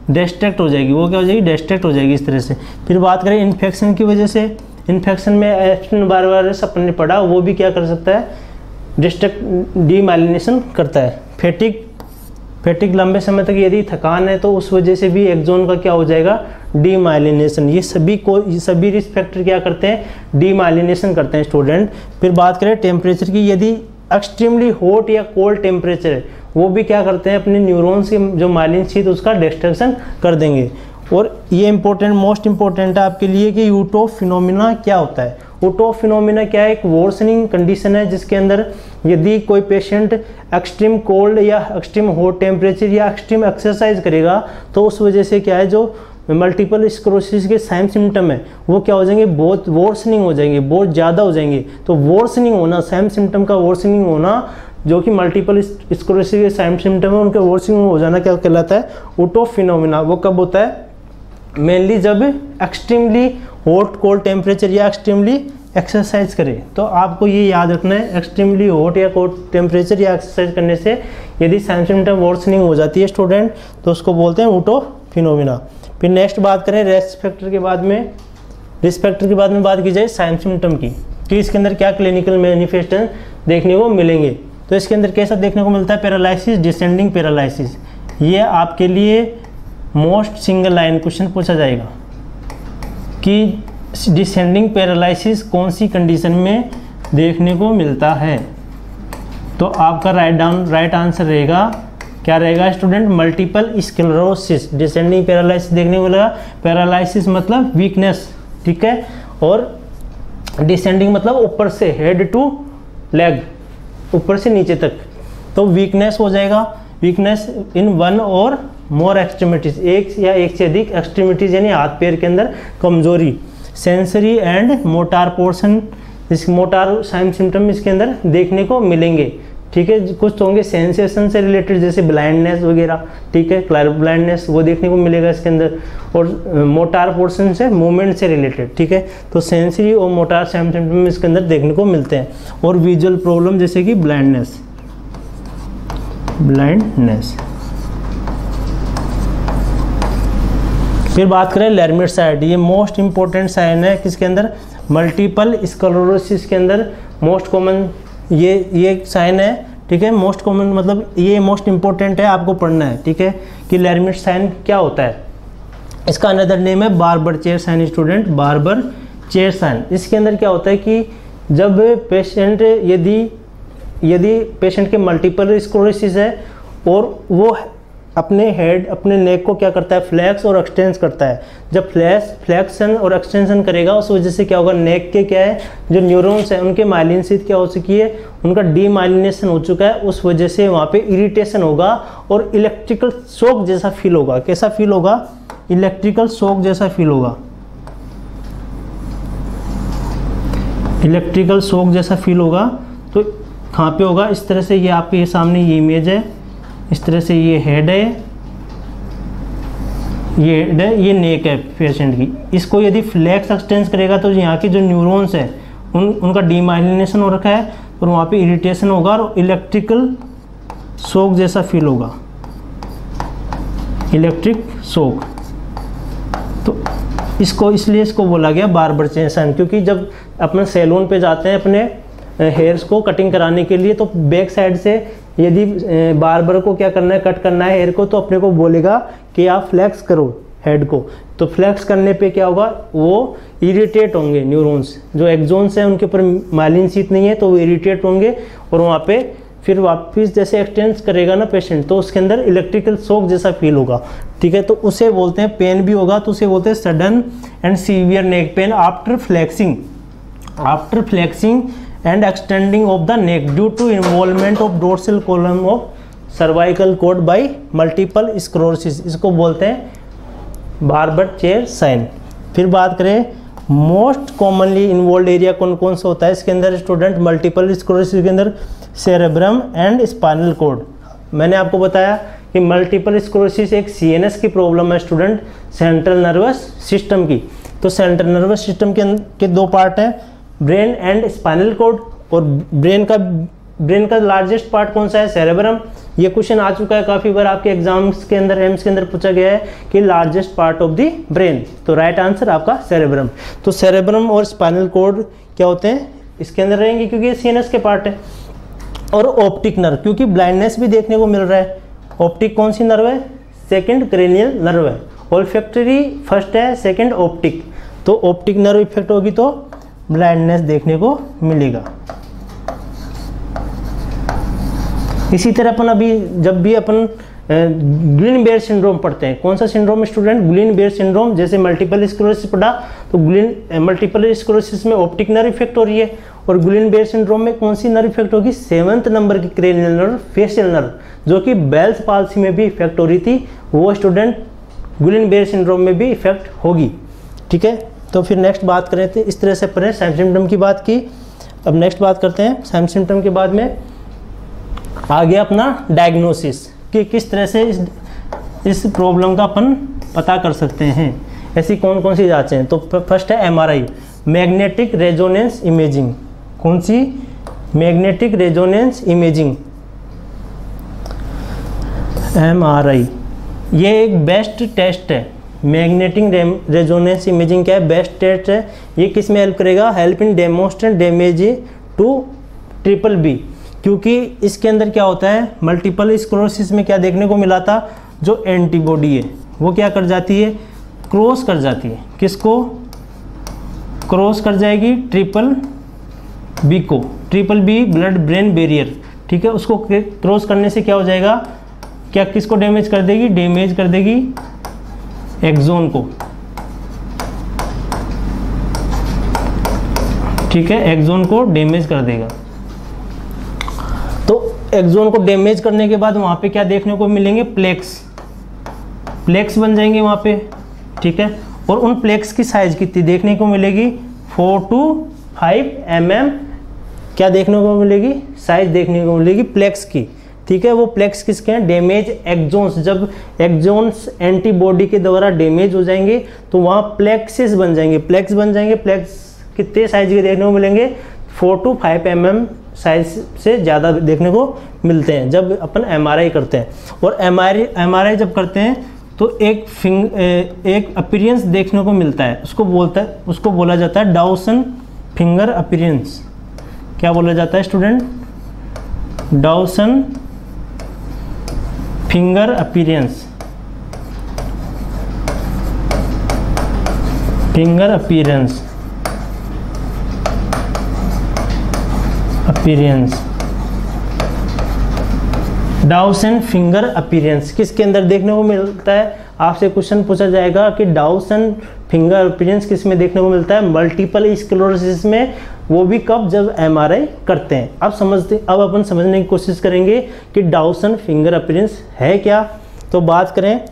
डिस्ट्रैक्ट हो जाएगी, वो क्या हो जाएगी, डिस्ट्रैक्ट हो जाएगी इस तरह से। फिर बात करें इन्फेक्शन की वजह से, इन्फेक्शन में एप्स्टीन बार वायरस अपन ने पढ़ा, वो भी क्या कर सकता है, डिस्ट्रैक्ट डीमाइलिनेशन करता है। फैटिक लंबे समय तक यदि थकान है तो उस वजह से भी एक्सोन का क्या हो जाएगा, डीमाइलिनेशन। ये सभी रिस्क फैक्टर क्या करते हैं, डीमाइलिनेशन करते हैं स्टूडेंट। फिर बात करें टेम्परेचर की, यदि एक्सट्रीमली हॉट या कोल्ड टेम्परेचर है वो भी क्या करते हैं, अपने न्यूरॉन्स के जो माइलिन शीथ उसका डिस्ट्रक्शन कर देंगे। और ये इंपॉर्टेंट, मोस्ट इंपॉर्टेंट है आपके लिए कि यूटो फिनोमिना क्या होता है। यूटो फिनोमिना क्या है, एक वर्सनिंग कंडीशन है जिसके अंदर यदि कोई पेशेंट एक्सट्रीम कोल्ड या एक्सट्रीम हॉट टेम्परेचर या एक्सट्रीम एक्सरसाइज करेगा तो उस वजह से क्या है, जो मल्टीपल स्क्लेरोसिस के साइन सिम्टम है वो क्या हो जाएंगे, बहुत वर्सनिंग हो जाएंगे, बहुत ज़्यादा हो जाएंगे। तो वर्सनिंग होना, साइन सिम्टम का वर्सनिंग होना, जो कि मल्टीपल स्क्लेरोसिस के साइन सिम्टम है उनके वर्सनिंग हो जाना क्या कहलाता है, यूटो फिनोमिना। वो कब होता है, मेनली जब एक्सट्रीमली हॉट कोल्ड टेम्परेचर या एक्सट्रीमली एक्सरसाइज करे। तो आपको ये याद रखना है, एक्सट्रीमली हॉट या कोल्ड टेम्परेचर या एक्सरसाइज करने से यदि साइन सिम्टम वर्सनिंग हो जाती है स्टूडेंट तो उसको बोलते हैं यूटो फिनोमिना। फिर नेक्स्ट बात करें रिस्क फैक्टर के बाद में, रिस्क फैक्टर के बाद में बात की जाए साइन सिम्टम की, कि इसके अंदर क्या क्लिनिकल मैनिफेस्टेशन देखने को मिलेंगे। तो इसके अंदर कैसा देखने को मिलता है, पैरालिसिस, डिसेंडिंग पैरालिसिस। ये आपके लिए मोस्ट सिंगल लाइन क्वेश्चन पूछा जाएगा कि डिसेंडिंग पैरालिसिस कौन सी कंडीशन में देखने को मिलता है। तो आपका राइट आंसर रहेगा, क्या रहेगा student, multiple sclerosis. Descending paralysis देखने को मिलेगा, पैरालिसिस मतलब वीकनेस, ठीक है, और डिसेंडिंग मतलब ऊपर से, हेड टू लेग, ऊपर से नीचे तक। तो वीकनेस हो जाएगा, वीकनेस इन वन और मोर एक्सट्रीमिटीज, एक या एक से अधिक एक्सट्रीमिटीज यानी हाथ पैर के अंदर कमजोरी। सेंसरी एंड मोटार पोर्शन, इस मोटार साइन सिम्टम इसके अंदर देखने को मिलेंगे। ठीक है। कुछ तो होंगे सेंसेशन से रिलेटेड, जैसे ब्लाइंडनेस वगैरह, ठीक है, क्लर ब्लाइंडनेस वो देखने को मिलेगा इसके अंदर। और मोटार पोर्शन से मूवमेंट से रिलेटेड, ठीक है। तो सेंसरी और मोटार सिम्टम इसके अंदर देखने को मिलते हैं। और विजुअल प्रॉब्लम जैसे कि ब्लाइंडनेस। फिर बात करें लैरमिट साइड, ये मोस्ट इंपॉर्टेंट साइन है किसके अंदर, मल्टीपल स्क्लेरोसिस के अंदर मोस्ट कॉमन ये साइन है, ठीक है। मोस्ट कॉमन मतलब ये मोस्ट इंपॉर्टेंट है, आपको पढ़ना है, ठीक है, कि लैरमिट साइन क्या होता है। इसका अनदर नेम है barber chair sign student, barber chair sign. इसके अंदर क्या होता है कि जब पेशेंट यदि पेशेंट के मल्टीपल स्क्लेरोसिस है और वो अपने हेड अपने नेक को क्या करता है, फ्लैक्स और एक्सटेंस करता है। जब फ्लैक्शन और एक्सटेंशन करेगा उस वजह से क्या होगा, नेक के क्या है जो न्यूरॉन्स है उनके माइलिन शीथ क्या हो चुकी है, उनका डीमाइलिनेशन हो चुका है। उस वजह से वहाँ पे इरिटेशन होगा और इलेक्ट्रिकल शॉक जैसा फील होगा। कैसा फील होगा, इलेक्ट्रिकल शॉक जैसा फील होगा, इलेक्ट्रिकल शॉक जैसा फील होगा। तो कहाँ पे होगा, इस तरह से ये आपके सामने ये इमेज है, इस तरह से ये हेड है, ये नेक है पेशेंट की। इसको यदि फ्लैक्स एक्सटेंस करेगा तो यहाँ की जो न्यूरॉन्स है उनका डीमाइलिनेशन हो रखा है और वहाँ पे इरिटेशन होगा और इलेक्ट्रिकल शॉक जैसा फील होगा, इलेक्ट्रिक शॉक। तो इसलिए इसको बोला गया बार्बर चेयर साइन, क्योंकि जब अपने सैलून पे जाते हैं अपने हेयर्स को कटिंग कराने के लिए, तो बैक साइड से यदि बार्बर को क्या करना है, कट करना है हेयर को, तो अपने को बोलेगा कि आप फ्लैक्स करो हेड को। तो फ्लैक्स करने पे क्या होगा, वो इरिटेट होंगे न्यूरॉन्स, जो एक्सोन्स हैं उनके ऊपर माइलिन शीथ नहीं है तो वो इरिटेट होंगे और वहाँ पे फिर वापस जैसे एक्सटेंस करेगा ना पेशेंट तो उसके अंदर इलेक्ट्रिकल शॉक जैसा फील होगा, ठीक है। तो उसे बोलते हैं, पेन भी होगा तो उसे बोलते हैं sudden and severe neck pain after flexing and extending of the neck due to involvement of dorsal column of cervical cord by multiple sclerosis। इसको बोलते हैं बार्बर चेयर साइन। फिर बात करें मोस्ट कॉमनली इन्वॉल्व एरिया कौन कौन सा होता है इसके अंदर स्टूडेंट, मल्टीपल स्क्लेरोसिस के अंदर सेरेब्रम एंड स्पाइनल कॉर्ड। मैंने आपको बताया कि मल्टीपल स्क्लेरोसिस एक सीएनएस की प्रॉब्लम है स्टूडेंट, सेंट्रल नर्वस सिस्टम की। तो सेंट्रल नर्वस सिस्टम के दो पार्ट हैं, ब्रेन एंड स्पाइनल कॉर्ड। और ब्रेन का लार्जेस्ट पार्ट कौन सा है, सेरेब्रम। ये क्वेश्चन आ चुका है काफ़ी बार आपके एग्जाम्स के अंदर, एम्स के अंदर पूछा गया है कि largest part of the brain. तो राइट आंसर आपका सेरेब्रम। तो सेरेब्रम और स्पाइनल कॉर्ड क्या होते हैं, इसके अंदर रहेंगे क्योंकि ये सीएनएस के पार्ट है। और ऑप्टिक नर्व, क्योंकि ब्लाइंडनेस भी देखने को मिल रहा है। ऑप्टिक कौन सी नर्व है, सेकेंड क्रेनियल नर्व है। ओल्फैक्टरी फर्स्ट है, सेकेंड ऑप्टिक। तो ऑप्टिक नर्व इफेक्ट होगी तो ब्लाइंडनेस देखने को मिलेगा। इसी तरह अपन अभी जब भी अपन गुलिन-बेयर सिंड्रोम पढ़ते हैं, कौन सा सिंड्रोम स्टूडेंट, गुलिन-बेयर सिंड्रोम। जैसे मल्टीपल स्क्लेरोसिस पढ़ा तो मल्टीपल स्क्लेरोसिस में ऑप्टिक नर्व इफेक्ट हो रही है और गुलिन-बेयर सिंड्रोम में कौन सी नर्व इफेक्ट होगी, 7th नंबर की क्रेनियल नर्व, फेशियल नर्व, जो कि बेल्स पाल्सी में भी इफेक्ट हो रही थी, वो स्टूडेंट गुलिन-बेयर सिंड्रोम में भी इफेक्ट होगी, ठीक है। तो फिर नेक्स्ट बात करें तो इस तरह से अपने साइन सिम्टम की बात की। अब नेक्स्ट बात करते हैं साइन सिम्टम के बाद में आ गया अपना डायग्नोसिस कि किस तरह से इस प्रॉब्लम का अपन पता कर सकते हैं। ऐसी कौन कौन सी जांचें हैं, तो फर्स्ट है एमआरआई, मैग्नेटिक रेजोनेंस इमेजिंग। कौन सी, मैग्नेटिक रेजोनेंस इमेजिंग, एमआरआई। ये एक बेस्ट टेस्ट है। मैग्नेटिक रेजोनेंस इमेजिंग क्या है, बेस्ट टेस्ट है। ये किस में हेल्प करेगा, help in demonstrate damage to triple B, क्योंकि इसके अंदर क्या होता है, मल्टीपल स्क्लेरोसिस में क्या देखने को मिला था, जो एंटीबॉडी है वो क्या कर जाती है, क्रॉस कर जाती है। किसको क्रॉस कर जाएगी, ट्रिपल बी को। Triple B blood brain barrier, ठीक है। उसको क्रॉस करने से क्या हो जाएगा, क्या किसको डैमेज कर देगी, डैमेज कर देगी एक्सोन को, ठीक है, एक्सोन को डैमेज कर देगा। तो एक्सोन को डैमेज करने के बाद वहां पे क्या देखने को मिलेंगे, प्लेक्स बन जाएंगे वहां पे, ठीक है। और उन प्लेक्स की साइज कितनी देखने को मिलेगी, 4 to 5 mm क्या देखने को मिलेगी, साइज देखने को मिलेगी प्लेक्स की, ठीक है। वो प्लेक्स किसके हैं, डैमेज एक्सोन्स, जब एक्सोन्स एंटीबॉडी के द्वारा डैमेज हो जाएंगे तो वहाँ प्लेक्सिस बन जाएंगे, प्लेक्स बन जाएंगे। प्लेक्स कितने साइज के देखने को मिलेंगे, 4 to 5 mm साइज से ज़्यादा देखने को मिलते हैं जब अपन एमआरआई करते हैं। और एमआरआई जब करते हैं तो एक अपीयरेंस देखने को मिलता है, उसको बोला जाता है डाउसन फिंगर अपीयरेंस। क्या बोला जाता है student, Dawson finger appearance, finger appearance, Dawson finger appearance किसके अंदर देखने को मिलता है। आपसे क्वेश्चन पूछा जाएगा कि डाउसन फिंगर अपीयरेंस किस में देखने को मिलता है, मल्टीपल स्क्लेरोसिस में, वो भी कब, जब एमआरआई करते हैं। अब अपन समझने की कोशिश करेंगे कि डाउसन फिंगर अपीयरेंस है क्या। तो बात करें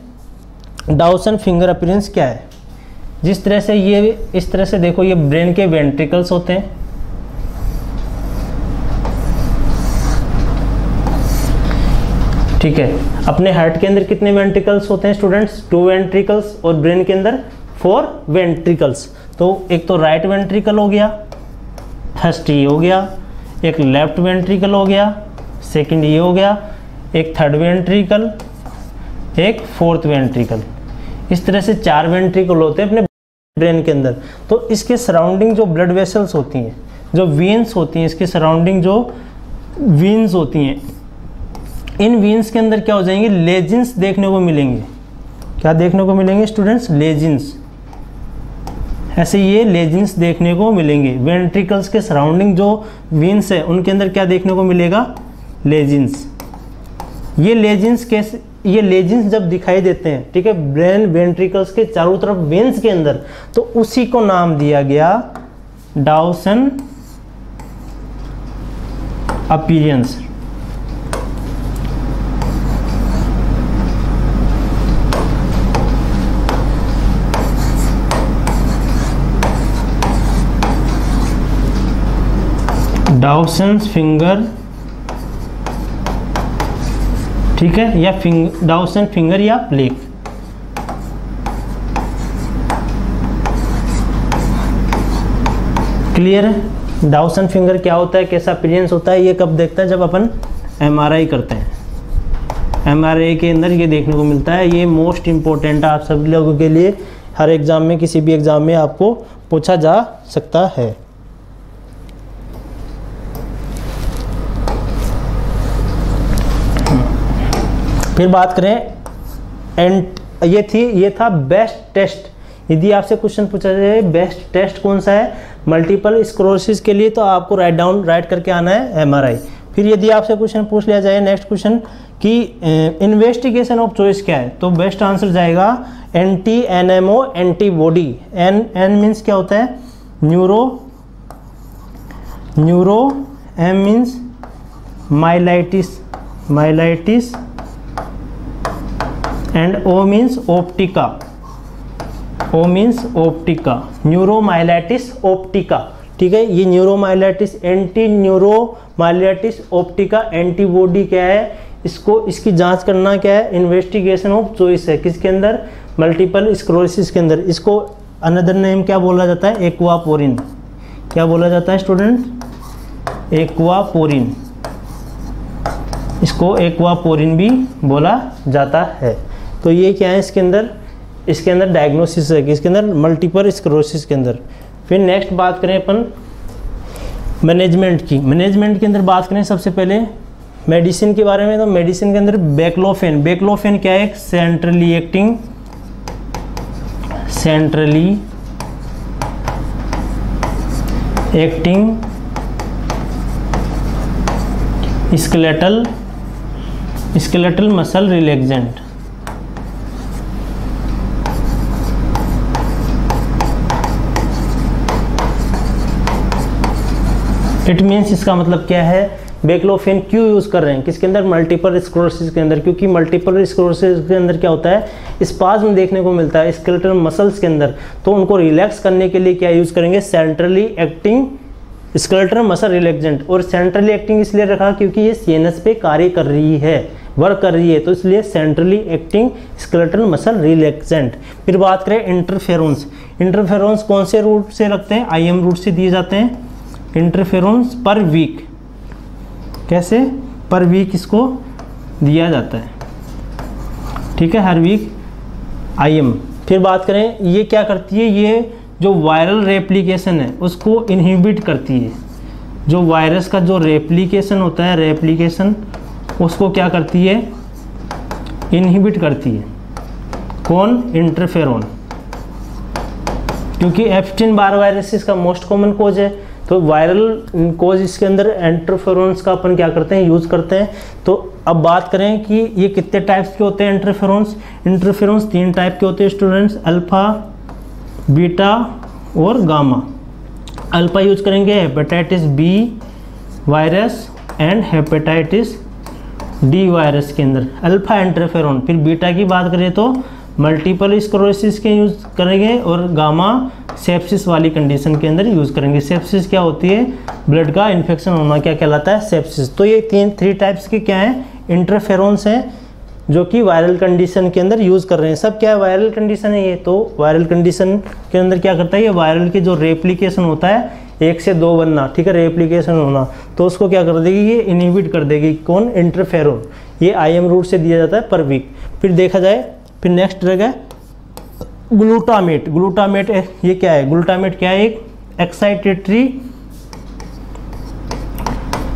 डाउसन फिंगर अपीयरेंस क्या है। जिस तरह से ये, इस तरह से देखो, ये ब्रेन के वेंट्रिकल्स होते हैं, ठीक है। अपने हार्ट के अंदर कितने वेंट्रिकल्स होते हैं स्टूडेंट्स, 2 वेंट्रिकल्स, और ब्रेन के अंदर 4 वेंट्रिकल्स। तो एक तो राइट वेंट्रिकल हो गया, फर्स्ट ये हो गया, एक लेफ्ट वेंट्रिकल हो गया, सेकंड ये हो गया, एक थर्ड वेंट्रिकल, एक फोर्थ वेंट्रिकल। इस तरह से 4 वेंट्रिकल होते हैं अपने ब्रेन के अंदर। तो इसके सराउंडिंग जो ब्लड वेसल्स होती हैं, जो वीन्स होती हैं, इसके सराउंडिंग जो वीन्स होती हैं, इन वीन्स के अंदर क्या हो जाएंगे, लेजिन्स देखने को मिलेंगे। क्या देखने को मिलेंगे स्टूडेंट्स, लेजिन्स। ऐसे ये लेजिन्स देखने को मिलेंगे। वेंट्रिकल्स के सराउंडिंग जो वीन्स है उनके अंदर क्या देखने को मिलेगा, लेजिन्स। ये लेजिन्स जब दिखाई देते हैं, ठीक है, ब्रेन वेंट्रिकल्स के चारों तरफ वेन्स के अंदर, तो उसी को नाम दिया गया डाउसन अपीयरेंस। डाउसन्स फिंगर, ठीक है, या डाउसन फिंगर या प्लेक। क्लियर है। डाउसन फिंगर क्या होता है, कैसा अपीयरेंस होता है, ये कब देखता है, जब अपन एमआरआई करते हैं। एमआरआई के अंदर ये देखने को मिलता है। ये मोस्ट इम्पोर्टेंट है आप सभी लोगों के लिए, हर एग्जाम में, किसी भी एग्जाम में आपको पूछा जा सकता है। फिर बात करें ये था बेस्ट टेस्ट। यदि आपसे क्वेश्चन पूछा जाए बेस्ट टेस्ट कौन सा है मल्टीपल स्क्लेरोसिस के लिए, तो आपको राइट करके आना है एमआरआई। फिर यदि आपसे क्वेश्चन पूछ लिया जाए नेक्स्ट क्वेश्चन कि इन्वेस्टिगेशन ऑफ चॉइस क्या है, तो बेस्ट आंसर जाएगा anti NMO antibody. N means क्या होता है, neuro, M means myelitis, and O means optica, neuromyelitis optica, ठीक है। ये न्यूरोमाइलाइटिस, एंटी न्यूरोमाइलाइटिस ऑप्टिका एंटीबॉडी क्या है, इसकी जांच करना क्या है, इन्वेस्टिगेशन ऑफ चॉइस है। किसके अंदर, मल्टीपल स्क्लेरोसिस के अंदर। इसको अनदर नेम क्या बोला जाता है, एक्वापोरिन। क्या बोला जाता है स्टूडेंट, एक्वापोरिन। इसको एक्वापोरिन भी बोला जाता है। तो ये क्या है, इसके अंदर डायग्नोसिस है, इसके अंदर मल्टीपल स्क्लेरोसिस के अंदर। फिर नेक्स्ट बात करें अपन मैनेजमेंट की। मैनेजमेंट के अंदर बात करें सबसे पहले मेडिसिन के बारे में, तो मेडिसिन के अंदर बेक्लोफेन क्या है, centrally acting skeletal muscle relaxant. It means, इसका मतलब क्या है, बेक्लोफेन क्यों यूज़ कर रहे हैं, किसके अंदर, मल्टीपल स्क्लेरोसिस के अंदर। क्योंकि मल्टीपल स्क्लेरोसिस के अंदर क्या होता है, स्पाज्म देखने को मिलता है स्केलेटल मसल्स के अंदर, तो उनको रिलैक्स करने के लिए क्या यूज़ करेंगे, centrally acting skeletal muscle relaxant, और सेंट्रली एक्टिंग इसलिए रखा क्योंकि ये सीएनएस पे कार्य कर रही है, वर्क कर रही है, तो इसलिए centrally acting skeletal muscle relaxant. फिर बात करें इंटरफेरोन्स, इंटरफेरोन्स कौन से रूट से लगते हैं, आईएम रूट से दिए जाते हैं। इंटरफेरोन्स पर वीक, कैसे, पर वीक इसको दिया जाता है, ठीक है, हर वीक आईएम। फिर बात करें ये क्या करती है, ये जो वायरल रेप्लिकेशन है उसको इनहिबिट करती है, जो वायरस का जो रेप्लिकेशन होता है, रेप्लिकेशन उसको क्या करती है, इनहिबिट करती है। कौन, इंटरफेरोन, क्योंकि एप्स्टीन बार वायरस इसका मोस्ट कॉमन कोज है, तो वायरल कोज इसके अंदर इंटरफेरोन्स का अपन क्या करते हैं, यूज करते हैं। तो अब बात करें कि ये कितने टाइप्स के होते हैं इंटरफेरोन्स। इंटरफेरोन्स 3 टाइप के होते हैं स्टूडेंट्स, अल्फा, बीटा और गामा। अल्फा यूज करेंगे hepatitis B virus and hepatitis D virus के अंदर, अल्फा इंटरफेरोन। फिर बीटा की बात करें तो मल्टीपल स्क्लेरोसिस के यूज करेंगे, और गामा सेप्सिस वाली कंडीशन के अंदर यूज करेंगे। सेप्सिस क्या होती है, ब्लड का इन्फेक्शन होना, क्या कहलाता है, सेप्सिस। तो ये 3 टाइप्स के क्या हैं, इंटरफेरोन्स हैं, जो कि वायरल कंडीशन के अंदर यूज कर रहे हैं। सब क्या है, वायरल कंडीशन है ये। तो वायरल कंडीशन के अंदर क्या करता है, ये वायरल की जो रेप्लिकेशन होता है 1 से 2 बनना, ठीक है, रेप्लिकेशन होना, तो उसको क्या कर देगी, ये इनहिबिट कर देगी। कौन, इंटरफेरोन। ये आईएम रूट से दिया जाता है पर वीक। फिर देखा जाए, फिर नेक्स्ट ड्रग है ग्लूटामेट। ग्लूटामेट ये क्या है, ग्लूटामेट क्या है, एक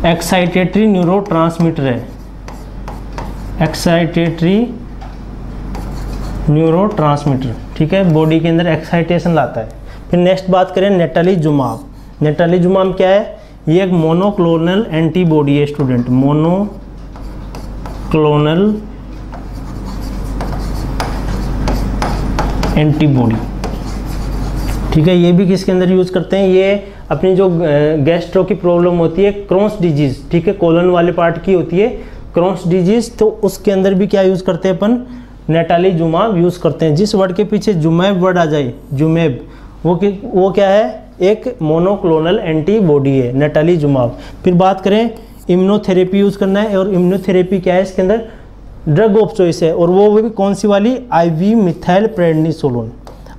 एक्साइटेटरी न्यूरोट्रांसमीटर है, एक्साइटेटरी न्यूरोट्रांसमीटर, ठीक है, बॉडी के अंदर एक्साइटेशन लाता है। फिर नेक्स्ट बात करें नेटालीजुमाब। नेटालीजुमाब क्या है, ये एक मोनोक्लोनल एंटीबॉडी है स्टूडेंट, मोनोक्लोनल एंटीबॉडी, ठीक है। ये भी किसके अंदर यूज करते हैं, ये अपनी जो गैस्ट्रो की प्रॉब्लम होती है, क्रोन्स डिजीज, ठीक है, कोलन वाले पार्ट की होती है क्रोन्स डिजीज, तो उसके अंदर भी क्या यूज करते हैं अपन, नेटालीजुमाब यूज करते हैं। जिस वर्ड के पीछे जुमैब वर्ड आ जाए, जुमैब, वो क्या है, एक मोनोक्लोनल एंटीबॉडी है, नेटालीजुमाब। फिर बात करें इम्यूनोथेरेपी यूज करना है, और इम्यूनोथेरेपी क्या है, इसके अंदर ड्रग ऑफ चॉइस है, और वो भी कौन सी वाली, IV methyl prednisolone.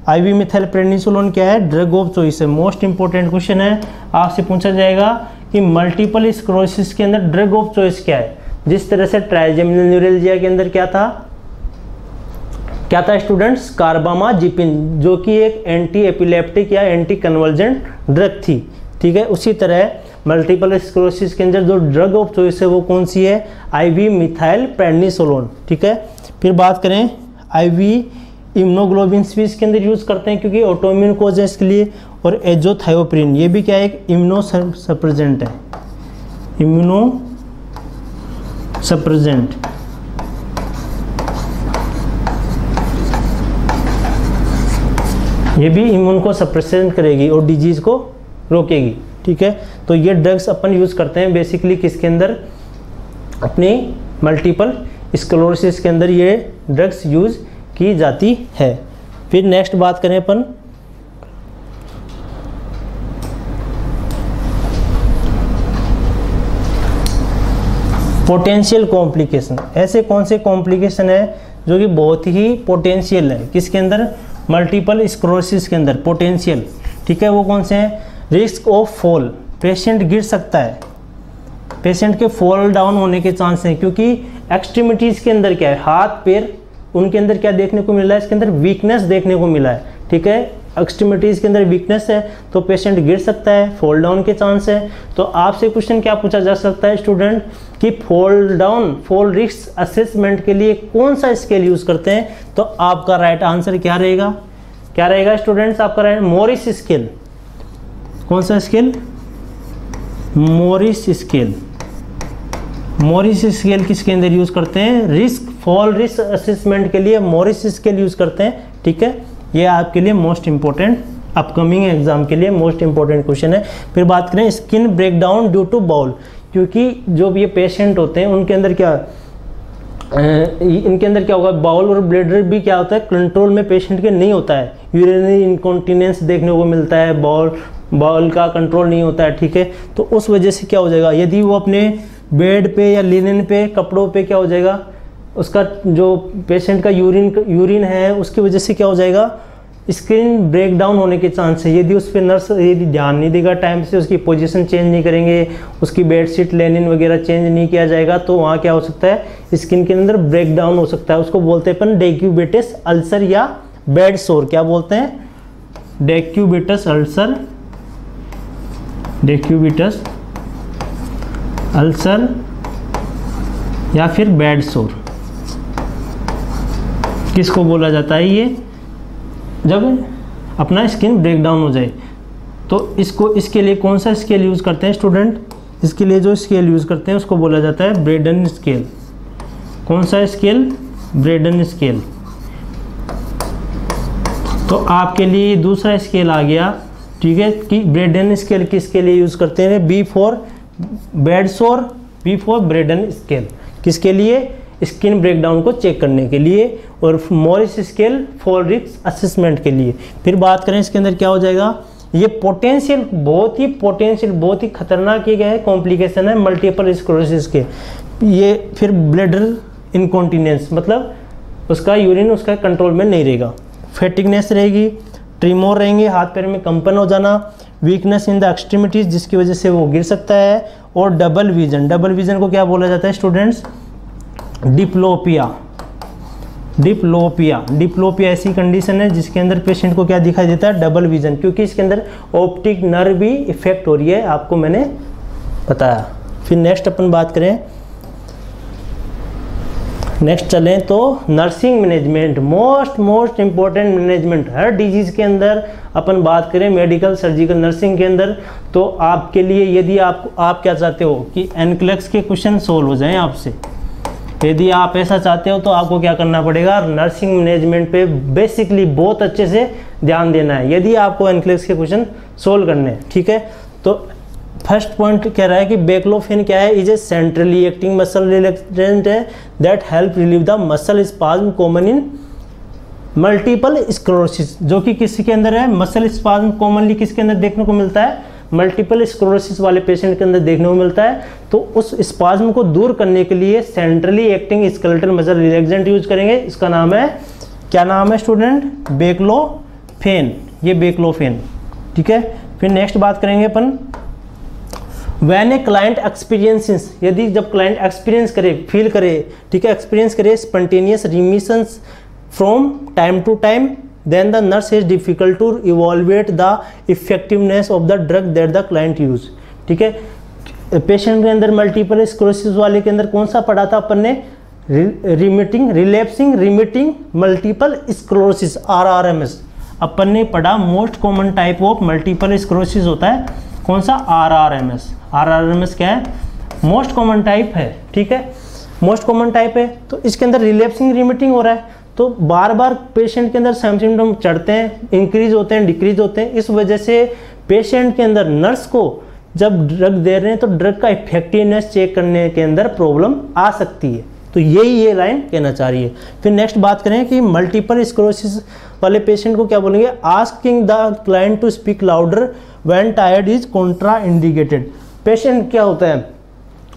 IV methyl prednisolone क्या है, ड्रग ऑफ चॉइस है। मोस्ट इंपॉर्टेंट क्वेश्चन है, आपसे पूछा जाएगा कि मल्टीपल स्क्लेरोसिस के अंदर ड्रग ऑफ चॉइस क्या है। जिस तरह से ट्राइजेमिनल न्यूरैल्जिया के अंदर क्या था स्टूडेंट्स, कार्बामाजिपिन, जो कि एक एंटी एपिलेप्टिक या एंटी कन्वर्जेंट ड्रग थी, ठीक है। उसी तरह मल्टीपल स्क्लेरोसिस के अंदर जो ड्रग ऑफ चॉइस है वो कौन सी है, IV मिथाइल प्रेडनिसोलोन, ठीक है। फिर बात करें IV इम्यूनोग्लोबिन भी इसके अंदर यूज करते हैं, क्योंकि ऑटोइम्यून कोज है इसके लिए। और एजोथायोप्रिन, ये भी क्या है, एक इम्यूनो सप्रेजेंट है, इम्यूनो सप्रेजेंट, ये भी इम्यून को सप्रेसेंट करेगी और डिजीज को रोकेगी, ठीक है। तो ये ड्रग्स अपन यूज करते हैं बेसिकली किसके अंदर, अपनी मल्टीपल स्क्लेरोसिस के अंदर ये ड्रग्स यूज की जाती है। फिर नेक्स्ट बात करें अपन पोटेंशियल कॉम्प्लिकेशन। ऐसे कौन से कॉम्प्लिकेशन है जो कि बहुत ही पोटेंशियल है, किसके अंदर, मल्टीपल स्क्लेरोसिस के अंदर पोटेंशियल, ठीक है। वो कौन से हैं, रिस्क ऑफ फॉल, पेशेंट गिर सकता है, पेशेंट के फॉल डाउन होने के चांस हैं, क्योंकि एक्सट्रीमिटीज़ के अंदर क्या है, हाथ पैर, उनके अंदर क्या देखने को मिला है, इसके अंदर वीकनेस देखने को मिला है, ठीक है। एक्सट्रीमिटीज़ के अंदर वीकनेस है तो पेशेंट गिर सकता है, फॉल डाउन के चांस है। तो आपसे क्वेश्चन क्या पूछा जा सकता है स्टूडेंट कि fall down, fall risk assessment के लिए कौन सा स्केल यूज करते हैं, तो आपका राइट आंसर क्या रहेगा, क्या रहेगा स्टूडेंट्स, आपका राइट मॉरिस स्केल। कौन सा scale, Morris scale. Morris scale किसके अंदर यूज करते हैं, रिस्क, फॉल रिस्क असेसमेंट के लिए मॉरिस स्केल यूज करते हैं, ठीक है। ये आपके लिए मोस्ट इंपॉर्टेंट, अपकमिंग एग्जाम के लिए मोस्ट इंपॉर्टेंट क्वेश्चन है। फिर बात करें skin breakdown due to bowel, क्योंकि जो ये पेशेंट होते हैं उनके अंदर क्या, इनके अंदर क्या होगा, बाउल और ब्लैडर भी क्या होता है, कंट्रोल में पेशेंट के नहीं होता है, यूरिनरी इनकॉन्टिनेंस देखने को मिलता है, बाउल बाउल का कंट्रोल नहीं होता है, ठीक है। तो उस वजह से क्या हो जाएगा, यदि वो अपने बेड पे या लिनन पे, कपड़ों पे क्या हो जाएगा, उसका जो पेशेंट का यूरिन है उसकी वजह से क्या हो जाएगा, स्किन ब्रेक डाउन होने के चांस है। यदि उस पर नर्स यदि ध्यान नहीं देगा टाइम से, उसकी पोजीशन चेंज नहीं करेंगे, उसकी बेडशीट लेनिन वगैरह चेंज नहीं किया जाएगा, तो वहाँ क्या हो सकता है, स्किन के अंदर ब्रेक डाउन हो सकता है। उसको बोलते हैं अपन डेक्यूबिटस अल्सर या बेड सोर। क्या बोलते हैं, डेक्यूबिटस अल्सर, डेक्यूबिटस अल्सर या फिर बेड सोर। किसको बोला जाता है, ये जब अपना स्किन ब्रेक डाउन हो जाए। तो इसके लिए कौन सा स्केल यूज़ करते हैं स्टूडेंट, इसके लिए जो स्केल यूज़ करते हैं उसको बोला जाता है ब्रेडन स्केल। कौन सा स्केल, ब्रेडन स्केल। तो आपके लिए दूसरा स्केल आ गया, ठीक है, कि ब्रेडन स्केल किसके लिए यूज़ करते हैं, B for bed sore, B for Braden scale. किसके लिए, स्किन ब्रेकडाउन को चेक करने के लिए, और Morris scale for risk assessment के लिए। फिर बात करें इसके अंदर क्या हो जाएगा, ये पोटेंशियल बहुत ही खतरनाक ये क्या है, कॉम्प्लिकेशन है मल्टीपल स्क्लेरोसिस के। ये फिर ब्लैडर इनकॉन्टिनेंस, मतलब उसका यूरिन उसका कंट्रोल में नहीं रहेगा, फैटिगनेस रहेगी, ट्रिमोर रहेंगे, हाथ पैर में कंपन हो जाना, वीकनेस इन द एक्सट्रीमिटीज जिसकी वजह से वो गिर सकता है, और डबल विजन। डबल विजन को क्या बोला जाता है स्टूडेंट्स, डिप्लोपिया। डिप्लोपिया ऐसी कंडीशन है जिसके अंदर पेशेंट को क्या दिखाई देता है, डबल विजन, क्योंकि इसके अंदर ऑप्टिक नर्व भी इफेक्ट हो रही है, आपको मैंने बताया। फिर नेक्स्ट अपन बात करें, नेक्स्ट चलें तो nursing management, most important management हर डिजीज के अंदर। अपन बात करें मेडिकल सर्जिकल नर्सिंग के अंदर, तो आपके लिए यदि आप क्या चाहते हो कि एनक्लेक्स के क्वेश्चन सोल्व हो जाएं आपसे, यदि आप ऐसा चाहते हो तो आपको क्या करना पड़ेगा, नर्सिंग मैनेजमेंट पे बेसिकली बहुत अच्छे से ध्यान देना है यदि आपको एनक्लेक्स के क्वेश्चन सोल्व करने हैं, ठीक है। तो फर्स्ट पॉइंट कह रहा है कि बेक्लोफेन क्या है, is a centrally acting muscle relaxant है that help relieve the muscle spasm common in multiple sclerosis. जो कि किसी के अंदर है, मसल स्पाज्म कॉमनली किसके अंदर देखने को मिलता है, मल्टीपल स्क्लेरोसिस वाले पेशेंट के अंदर देखने को मिलता है। तो उस स्पाज्म को दूर करने के लिए centrally acting skeletal muscle relaxant use करेंगे। इसका नाम है, क्या नाम है स्टूडेंट, बेक्लोफेन, ये बेक्लोफेन, ठीक है। फिर नेक्स्ट बात करेंगे अपन, व्हेन ए क्लाइंट एक्सपीरियंसेस, यदि जब क्लाइंट एक्सपीरियंस करे, फील करे, ठीक है, एक्सपीरियंस करे spontaneous remissions from time to time, then the nurse is difficult to evaluate the effectiveness of the drug that the client use, ठीक है। पेशेंट के अंदर मल्टीपल स्क्लेरोसिस वाले के अंदर कौन सा पढ़ा था अपन ने, relapsing remitting multiple sclerosis, RRMS अपन ने पढ़ा। Most common type of multiple sclerosis होता है कौन सा, RRMS क्या है, मोस्ट कॉमन टाइप है, ठीक है, मोस्ट कॉमन टाइप है। तो इसके अंदर रिलैप्सिंग रिमिटिंग हो रहा है, तो बार बार पेशेंट के अंदर सिम्टम चढ़ते हैं, इंक्रीज होते हैं, डिक्रीज होते हैं। इस वजह से पेशेंट के अंदर नर्स को जब ड्रग दे रहे हैं तो ड्रग का इफेक्टिवनेस चेक करने के अंदर प्रॉब्लम आ सकती है। तो यही ये लाइन कहना चाह रही है। फिर नेक्स्ट बात करें कि मल्टीपल स्क्लेरोसिस वाले पेशेंट को क्या बोलेंगे, asking the client to speak louder when tired is contraindicated. Patient क्या होता है,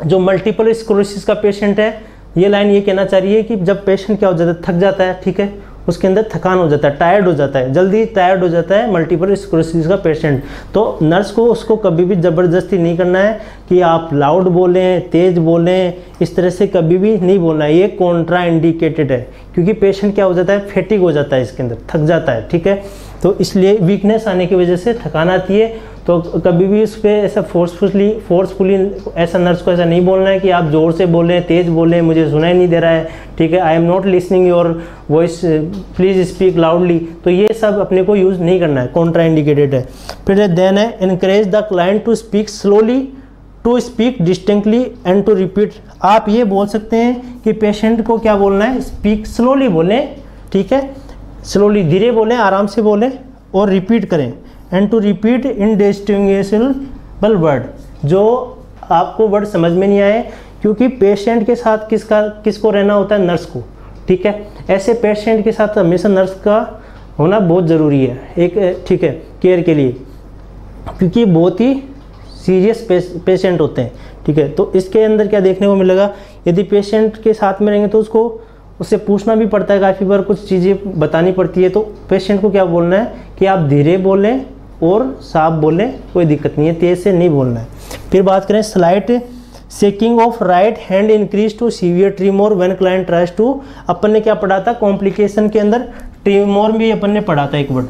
जो मल्टीपल स्क्लेरोसिस का पेशेंट है, ये लाइन ये कहना चाह रही है कि जब पेशेंट क्या हो जाता है, थक जाता है, ठीक है, उसके अंदर थकान हो जाता है, टायर्ड हो जाता है, जल्दी टायर्ड हो जाता है मल्टीपल स्क्लेरोसिस का पेशेंट, तो नर्स को उसको कभी भी ज़बरदस्ती नहीं करना है कि आप लाउड बोलें, तेज़ बोलें, इस तरह से कभी भी नहीं बोलना है। ये कॉन्ट्रा इंडिकेटेड है, क्योंकि पेशेंट क्या हो जाता है, फेटिग हो जाता है, इसके अंदर थक जाता है, ठीक है। तो इसलिए वीकनेस आने की वजह से थकान आती है। तो कभी भी उस पर ऐसा फोर्सफुली ऐसा नर्स को ऐसा नहीं बोलना है कि आप ज़ोर से बोलें, तेज़ बोलें, मुझे सुनाई नहीं दे रहा है, ठीक है, I am not listening your voice, please speak loudly. तो ये सब अपने को यूज़ नहीं करना है, कॉन्ट्रा इंडिकेटेड है। फिर देन है encourage the client to speak slowly, to speak distinctly and to repeat. आप ये बोल सकते हैं कि पेशेंट को क्या बोलना है, स्पीक स्लोली बोलें, ठीक है, स्लोली, धीरे बोलें, आराम से बोलें, और रिपीट करें, and to repeat indistinguishable word, जो आपको वर्ड समझ में नहीं आए, क्योंकि पेशेंट के साथ किसको रहना होता है, नर्स को, ठीक है। ऐसे पेशेंट के साथ हमेशा नर्स का होना बहुत ज़रूरी है, एक, ठीक है, केयर के लिए। क्योंकि बहुत ही सीरियस पेशेंट होते हैं, ठीक है। तो इसके अंदर क्या देखने को मिलेगा, यदि पेशेंट के साथ में रहेंगे तो उससे पूछना भी पड़ता है, काफ़ी बार कुछ चीज़ें बतानी पड़ती है। तो पेशेंट को क्या बोलना है कि आप धीरे बोलें और साफ बोलें, कोई दिक्कत नहीं है, तेज़ से नहीं बोलना है। फिर बात करें slight shaking of right hand increase to severe tremor when client tries to, अपन ने क्या पढ़ा था कॉम्प्लिकेशन के अंदर, ट्रीमोर भी अपन ने पढ़ा था एक वर्ड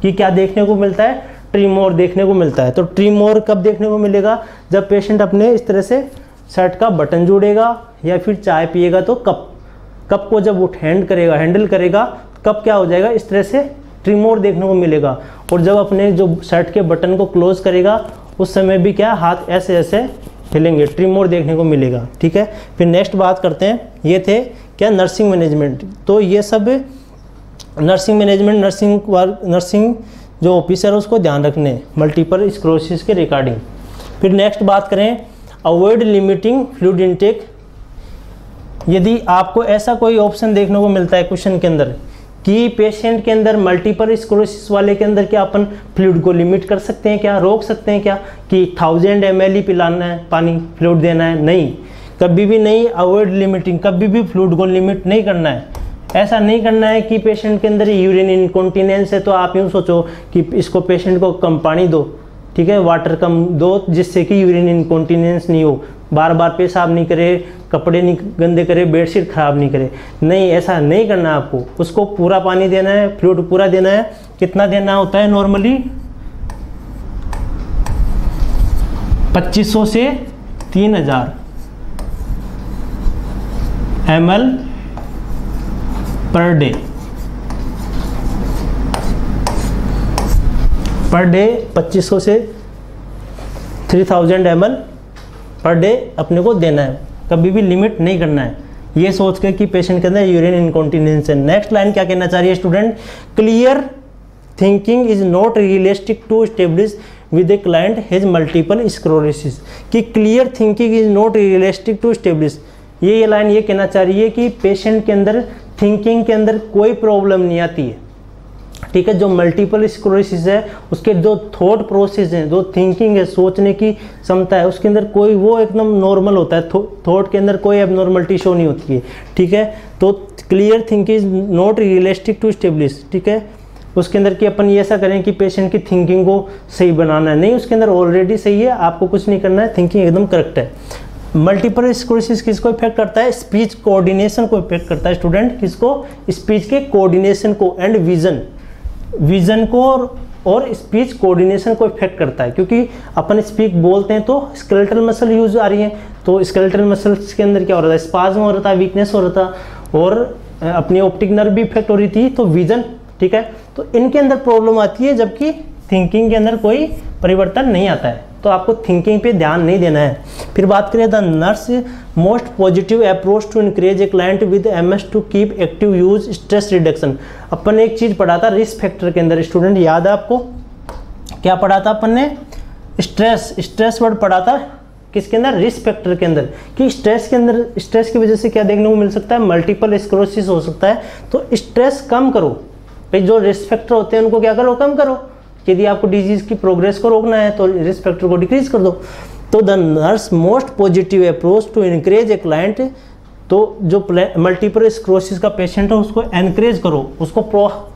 कि क्या देखने को मिलता है, ट्रीमोर देखने को मिलता है। तो ट्रीमोर कब देखने को मिलेगा, जब पेशेंट अपने इस तरह से शर्ट का बटन जोड़ेगा या फिर चाय पिएगा तो कप को जब वो हैंडल करेगा कब क्या हो जाएगा, इस तरह से ट्रीमोर देखने को मिलेगा। और जब अपने जो शर्ट के बटन को क्लोज करेगा उस समय भी क्या हाथ ऐसे ऐसे हिलेंगे, ट्रीमोर देखने को मिलेगा, ठीक है। फिर नेक्स्ट बात करते हैं, ये थे क्या नर्सिंग मैनेजमेंट। तो ये सब नर्सिंग मैनेजमेंट, नर्सिंग जो ऑफिसर है उसको ध्यान रखने मल्टीपल स्क्लेरोसिस के रिगार्डिंग। फिर नेक्स्ट बात करें अवॉइड लिमिटिंग फ्लूइड इनटेक। यदि आपको ऐसा कोई ऑप्शन देखने को मिलता है क्वेश्चन के अंदर कि पेशेंट के अंदर मल्टीपल स्क्लेरोसिस वाले के अंदर क्या अपन फ्लूइड को लिमिट कर सकते हैं, क्या रोक सकते हैं क्या कि 1000 ml ही पिलाना है, पानी फ्लूइड देना है, नहीं, कभी भी नहीं। अवॉइड लिमिटिंग, कभी भी फ्लूइड को लिमिट नहीं करना है। ऐसा नहीं करना है कि पेशेंट के अंदर यूरिन इनकॉन्टिनेंस है तो आप यूँ सोचो कि इसको पेशेंट को कम पानी दो, ठीक है, वाटर कम दो जिससे कि यूरिन इनकॉन्टिनेंस नहीं हो, बार बार पेशाब नहीं करे, कपड़े नहीं गंदे करे, बेडशीट खराब नहीं करे, नहीं, ऐसा नहीं करना आपको। उसको पूरा पानी देना है, फ्लूइड पूरा देना है। कितना देना होता है नॉर्मली 2500 से 3000 ml पर डे 2500 से 3000 ml पर डे अपने को देना है, कभी भी लिमिट नहीं करना है, ये सोच के कि पेशेंट के अंदर यूरिन इनकॉन्टिनेंस है। नेक्स्ट लाइन क्या कहना चाह रही है student, clear thinking is not realistic to establish with a client has multiple sclerosis. कि clear thinking is not realistic to establish, ये लाइन ये कहना चाह रही है कि पेशेंट के अंदर थिंकिंग के अंदर कोई प्रॉब्लम नहीं आती है, ठीक है। जो मल्टीपल स्क्लेरोसिस है उसके जो थॉट प्रोसेस है, जो थिंकिंग है, सोचने की क्षमता है, उसके अंदर कोई वो एकदम नॉर्मल होता है, थॉट के अंदर कोई एबनॉर्मलिटी शो नहीं होती है, ठीक है। तो clear thinking is not realistic to establish, ठीक है। उसके अंदर कि अपन ये ऐसा करें कि पेशेंट की थिंकिंग को सही बनाना है, नहीं, उसके अंदर ऑलरेडी सही है, आपको कुछ नहीं करना है, थिंकिंग एकदम करेक्ट है। मल्टीपल स्क्लेरोसिस किसको इफेक्ट करता है, स्पीच कोऑर्डिनेशन को इफेक्ट करता है स्टूडेंट, किसको, स्पीच के कोऑर्डिनेशन को एंड विजन को और स्पीच कोऑर्डिनेशन को इफेक्ट करता है। क्योंकि अपन स्पीक बोलते हैं तो स्केलेटल मसल यूज आ रही है, तो स्केलेटल मसल्स के अंदर क्या हो रहा था, स्पाज्म हो रहा था, वीकनेस हो रहा था, और अपनी ऑप्टिक नर्व भी इफेक्ट हो रही थी, तो विजन, ठीक है। तो इनके अंदर प्रॉब्लम आती है, जबकि थिंकिंग के अंदर कोई परिवर्तन नहीं आता है, तो आपको थिंकिंग पे ध्यान नहीं देना है। फिर बात करें the nurse most positive approach to encourage a client with MS to keep active use stress reduction. अपन ने एक चीज पढ़ा था रिस्क फैक्टर के अंदर, स्टूडेंट याद है आपको, क्या पढ़ा था अपन ने, स्ट्रेस वर्ड पढ़ा था किसके अंदर, रिस्क फैक्टर के अंदर, कि स्ट्रेस के अंदर, स्ट्रेस की वजह से क्या देखने को मिल सकता है, मल्टीपल स्क्लेरोसिस हो सकता है। तो स्ट्रेस कम करो भाई, जो रिस्क फैक्टर होते हैं उनको क्या करो, कम करो। यदि आपको डिजीज की प्रोग्रेस को रोकना है तो रिस्क फैक्टर को डिक्रीज कर दो। तो the nurse most positive approach to encourage a client, तो जो मल्टीपल स्क्लेरोसिस का पेशेंट है उसको एनकरेज करो, उसको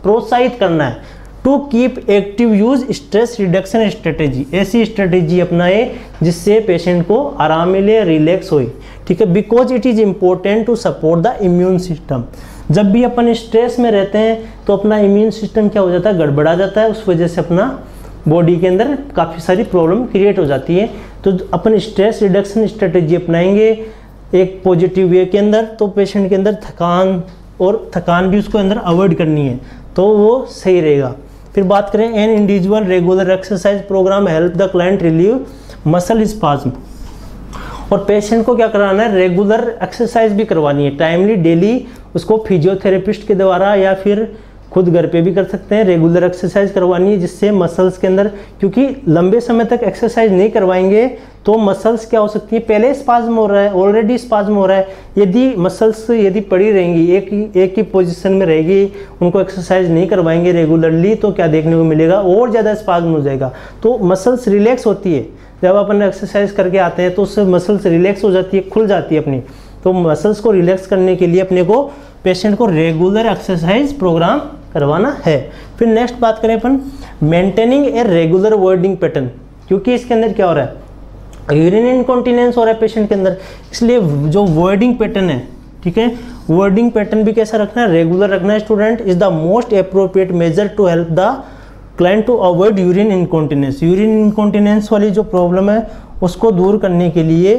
प्रोत्साहित करना है to keep active use stress reduction strategy, ऐसी स्ट्रेटेजी अपनाए जिससे पेशेंट को आराम मिले, रिलैक्स होए, ठीक है। Because it is important to support the immune system. जब भी अपन स्ट्रेस में रहते हैं तो अपना इम्यून सिस्टम क्या हो जाता है, गड़बड़ा जाता है, उस वजह से अपना बॉडी के अंदर काफ़ी सारी प्रॉब्लम क्रिएट हो जाती है। तो अपन स्ट्रेस रिडक्शन स्ट्रेटेजी अपनाएंगे एक पॉजिटिव वे के अंदर, तो पेशेंट के अंदर थकान भी उसको अंदर अवॉइड करनी है, तो वो सही रहेगा। फिर बात करें an individual regular exercise program help the client relieve muscle spasm, और पेशेंट को क्या कराना है, रेगुलर एक्सरसाइज भी करवानी है, टाइमली डेली उसको फिजियोथेरेपिस्ट के द्वारा या फिर खुद घर पे भी कर सकते हैं। रेगुलर एक्सरसाइज करवानी है जिससे मसल्स के अंदर, क्योंकि लंबे समय तक एक्सरसाइज नहीं करवाएंगे तो मसल्स क्या हो सकती है, पहले स्पाज्म हो रहा है, ऑलरेडी स्पाज्म हो रहा है, यदि मसल्स यदि पड़ी रहेंगी एक ही पोजीशन में रहेगी, उनको एक्सरसाइज नहीं करवाएंगे रेगुलरली, तो क्या देखने को मिलेगा, और ज़्यादा स्पाज्म हो जाएगा। तो मसल्स रिलैक्स होती है, जब अपन एक्सरसाइज करके आते हैं तो उससे मसल्स रिलैक्स हो जाती है, खुल जाती है अपनी। तो मसल्स को रिलैक्स करने के लिए अपने को पेशेंट को रेगुलर एक्सरसाइज प्रोग्राम करवाना है। फिर नेक्स्ट बात करें अपन maintaining a regular voiding pattern, क्योंकि इसके अंदर क्या हो रहा है, यूरिन इनकॉन्टिनेंस हो रहा है पेशेंट के अंदर, इसलिए जो वॉइडिंग पैटर्न है, ठीक है, वॉइडिंग पैटर्न भी कैसा रखना है, रेगुलर रखना है। Student is the most appropriate measure to help the client to avoid urine incontinence. Urine incontinence वाली जो प्रॉब्लम है उसको दूर करने के लिए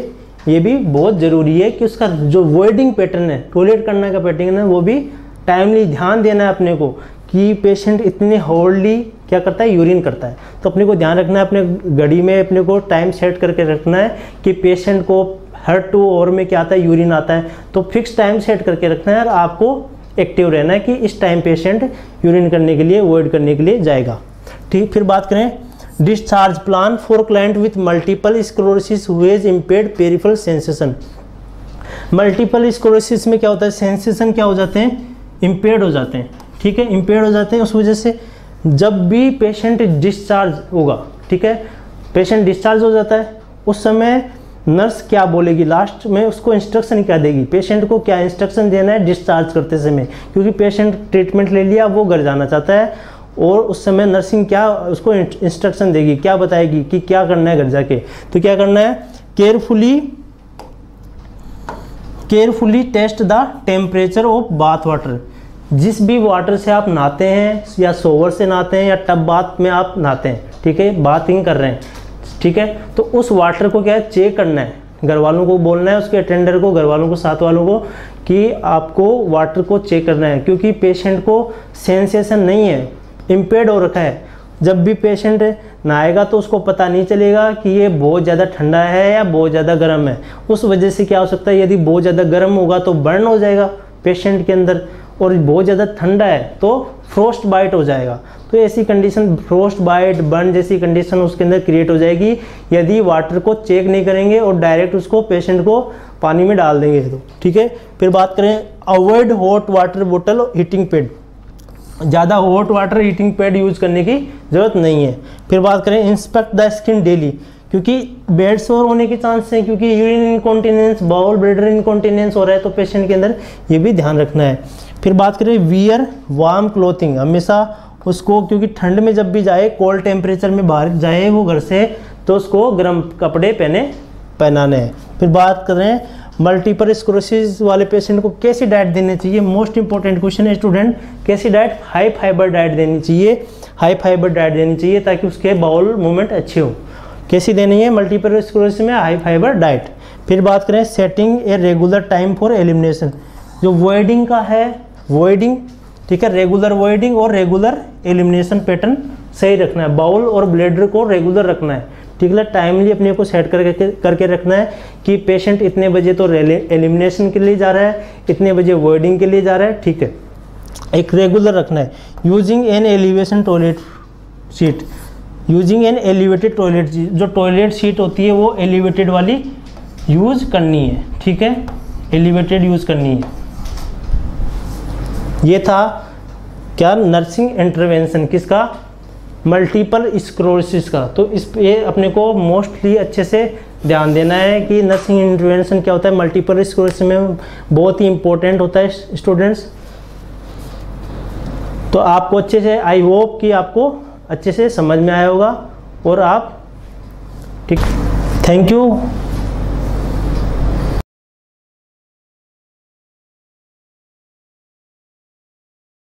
ये भी बहुत ज़रूरी है कि उसका जो वॉइडिंग पैटर्न है, टॉयलेट करने का पैटर्न है, वो भी टाइमली ध्यान देना है अपने को कि पेशेंट इतने होल्डली क्या करता है, यूरिन करता है। तो अपने को ध्यान रखना है, अपने घड़ी में अपने को टाइम सेट करके रखना है कि पेशेंट को हर 2 आवर में क्या आता है, यूरिन आता है, तो फिक्स टाइम सेट करके रखना है और आपको एक्टिव रहना है कि इस टाइम पेशेंट यूरिन करने के लिए, वॉइड करने के लिए जाएगा। ठीक, फिर बात करें discharge plan for client with multiple sclerosis who has impaired peripheral sensation. Multiple sclerosis में क्या होता है, सेंसेशन क्या हो जाते हैं, इम्पेयर्ड हो जाते हैं, ठीक है, इम्पेयर्ड हो जाते हैं। उस वजह से जब भी पेशेंट डिस्चार्ज होगा, ठीक है, पेशेंट डिस्चार्ज हो जाता है, उस समय नर्स क्या बोलेगी, लास्ट में उसको इंस्ट्रक्शन क्या देगी, पेशेंट को क्या इंस्ट्रक्शन देना है डिस्चार्ज करते समय, क्योंकि पेशेंट ट्रीटमेंट ले लिया, वो घर जाना चाहता है, और उस समय नर्सिंग क्या उसको इंस्ट्रक्शन देगी, क्या बताएगी कि क्या करना है घर जाके। तो क्या करना है, carefully test the temperature of bath water. जिस भी वाटर से आप नहाते हैं या सोवर से नहाते हैं या टब बाथ में आप नहाते हैं, ठीक है, बाथिंग कर रहे हैं, ठीक है, तो उस वाटर को क्या है, चेक करना है, घर वालों को बोलना है, उसके अटेंडर को, घर वालों को, साथ वालों को, कि आपको वाटर को चेक करना है, क्योंकि पेशेंट को सेंसेशन नहीं है, इम्पेयर्ड हो रखा है। जब भी पेशेंट नहाएगा तो उसको पता नहीं चलेगा कि ये बहुत ज़्यादा ठंडा है या बहुत ज़्यादा गर्म है। उस वजह से क्या हो सकता है, यदि बहुत ज़्यादा गर्म होगा तो बर्न हो जाएगा पेशेंट के अंदर, और बहुत ज़्यादा ठंडा है तो फ्रोस्ट बाइट हो जाएगा। तो ऐसी कंडीशन, फ्रोस्ट बाइट, बर्न जैसी कंडीशन उसके अंदर क्रिएट हो जाएगी यदि वाटर को चेक नहीं करेंगे और डायरेक्ट उसको पेशेंट को पानी में डाल देंगे तो, ठीक है। फिर बात करें अवॉइड हॉट वाटर बोतल और हीटिंग पैड। ज़्यादा hot water heating pad use करने की ज़रूरत नहीं है। फिर बात करें इंस्पेक्ट द स्किन डेली, क्योंकि बेड सोर होने के चांस हैं, क्योंकि urine incontinence, bowel bladder incontinence हो रहा है, तो पेशेंट के अंदर ये भी ध्यान रखना है। फिर बात करें वियर वार्म क्लोथिंग, हमेशा उसको, क्योंकि ठंड में जब भी जाए, कोल्ड टेम्परेचर में बाहर जाए वो घर से, तो उसको गर्म कपड़े पहनाने हैं। फिर बात करें मल्टीपल स्क्लेरोसिस वाले पेशेंट को कैसी डाइट देनी चाहिए, मोस्ट इंपॉर्टेंट क्वेश्चन है स्टूडेंट। कैसी डाइट, हाई फाइबर डाइट देनी चाहिए, हाई फाइबर डाइट देनी चाहिए ताकि उसके बाउल मूवमेंट अच्छे हो। कैसी देनी है मल्टीपल स्क्लेरोसिस में, हाई फाइबर डाइट। फिर बात करें setting a regular time for elimination, जो वॉइडिंग का है, वॉइडिंग, ठीक है, रेगुलर वॉइडिंग और रेगुलर एलिमिनेशन पैटर्न सही रखना है, बाउल और ब्लैडर को रेगुलर रखना है, ठीक है, टाइमली अपने को सेट करके रखना है कि पेशेंट इतने बजे तो एलिमिनेशन के लिए जा रहा है, इतने बजे वॉइडिंग के लिए जा रहा है, ठीक है, एक रेगुलर रखना है। Using an elevation toilet seat, using an elevated toilet, जो टॉयलेट सीट होती है वो एलिवेटेड वाली यूज करनी है, ठीक है, एलिवेटेड यूज करनी है। ये था क्या, नर्सिंग इंटरवेंशन किसका, मल्टीपल स्क्लेरोसिस का। तो इस पे अपने को मोस्टली अच्छे से ध्यान देना है कि नर्सिंग इंटरवेंशन क्या होता है, मल्टीपल स्क्लेरोसिस में बहुत ही इंपॉर्टेंट होता है स्टूडेंट्स। तो आपको अच्छे से, आई होप कि आपको अच्छे से समझ में आया होगा, और आप, ठीक, थैंक यू।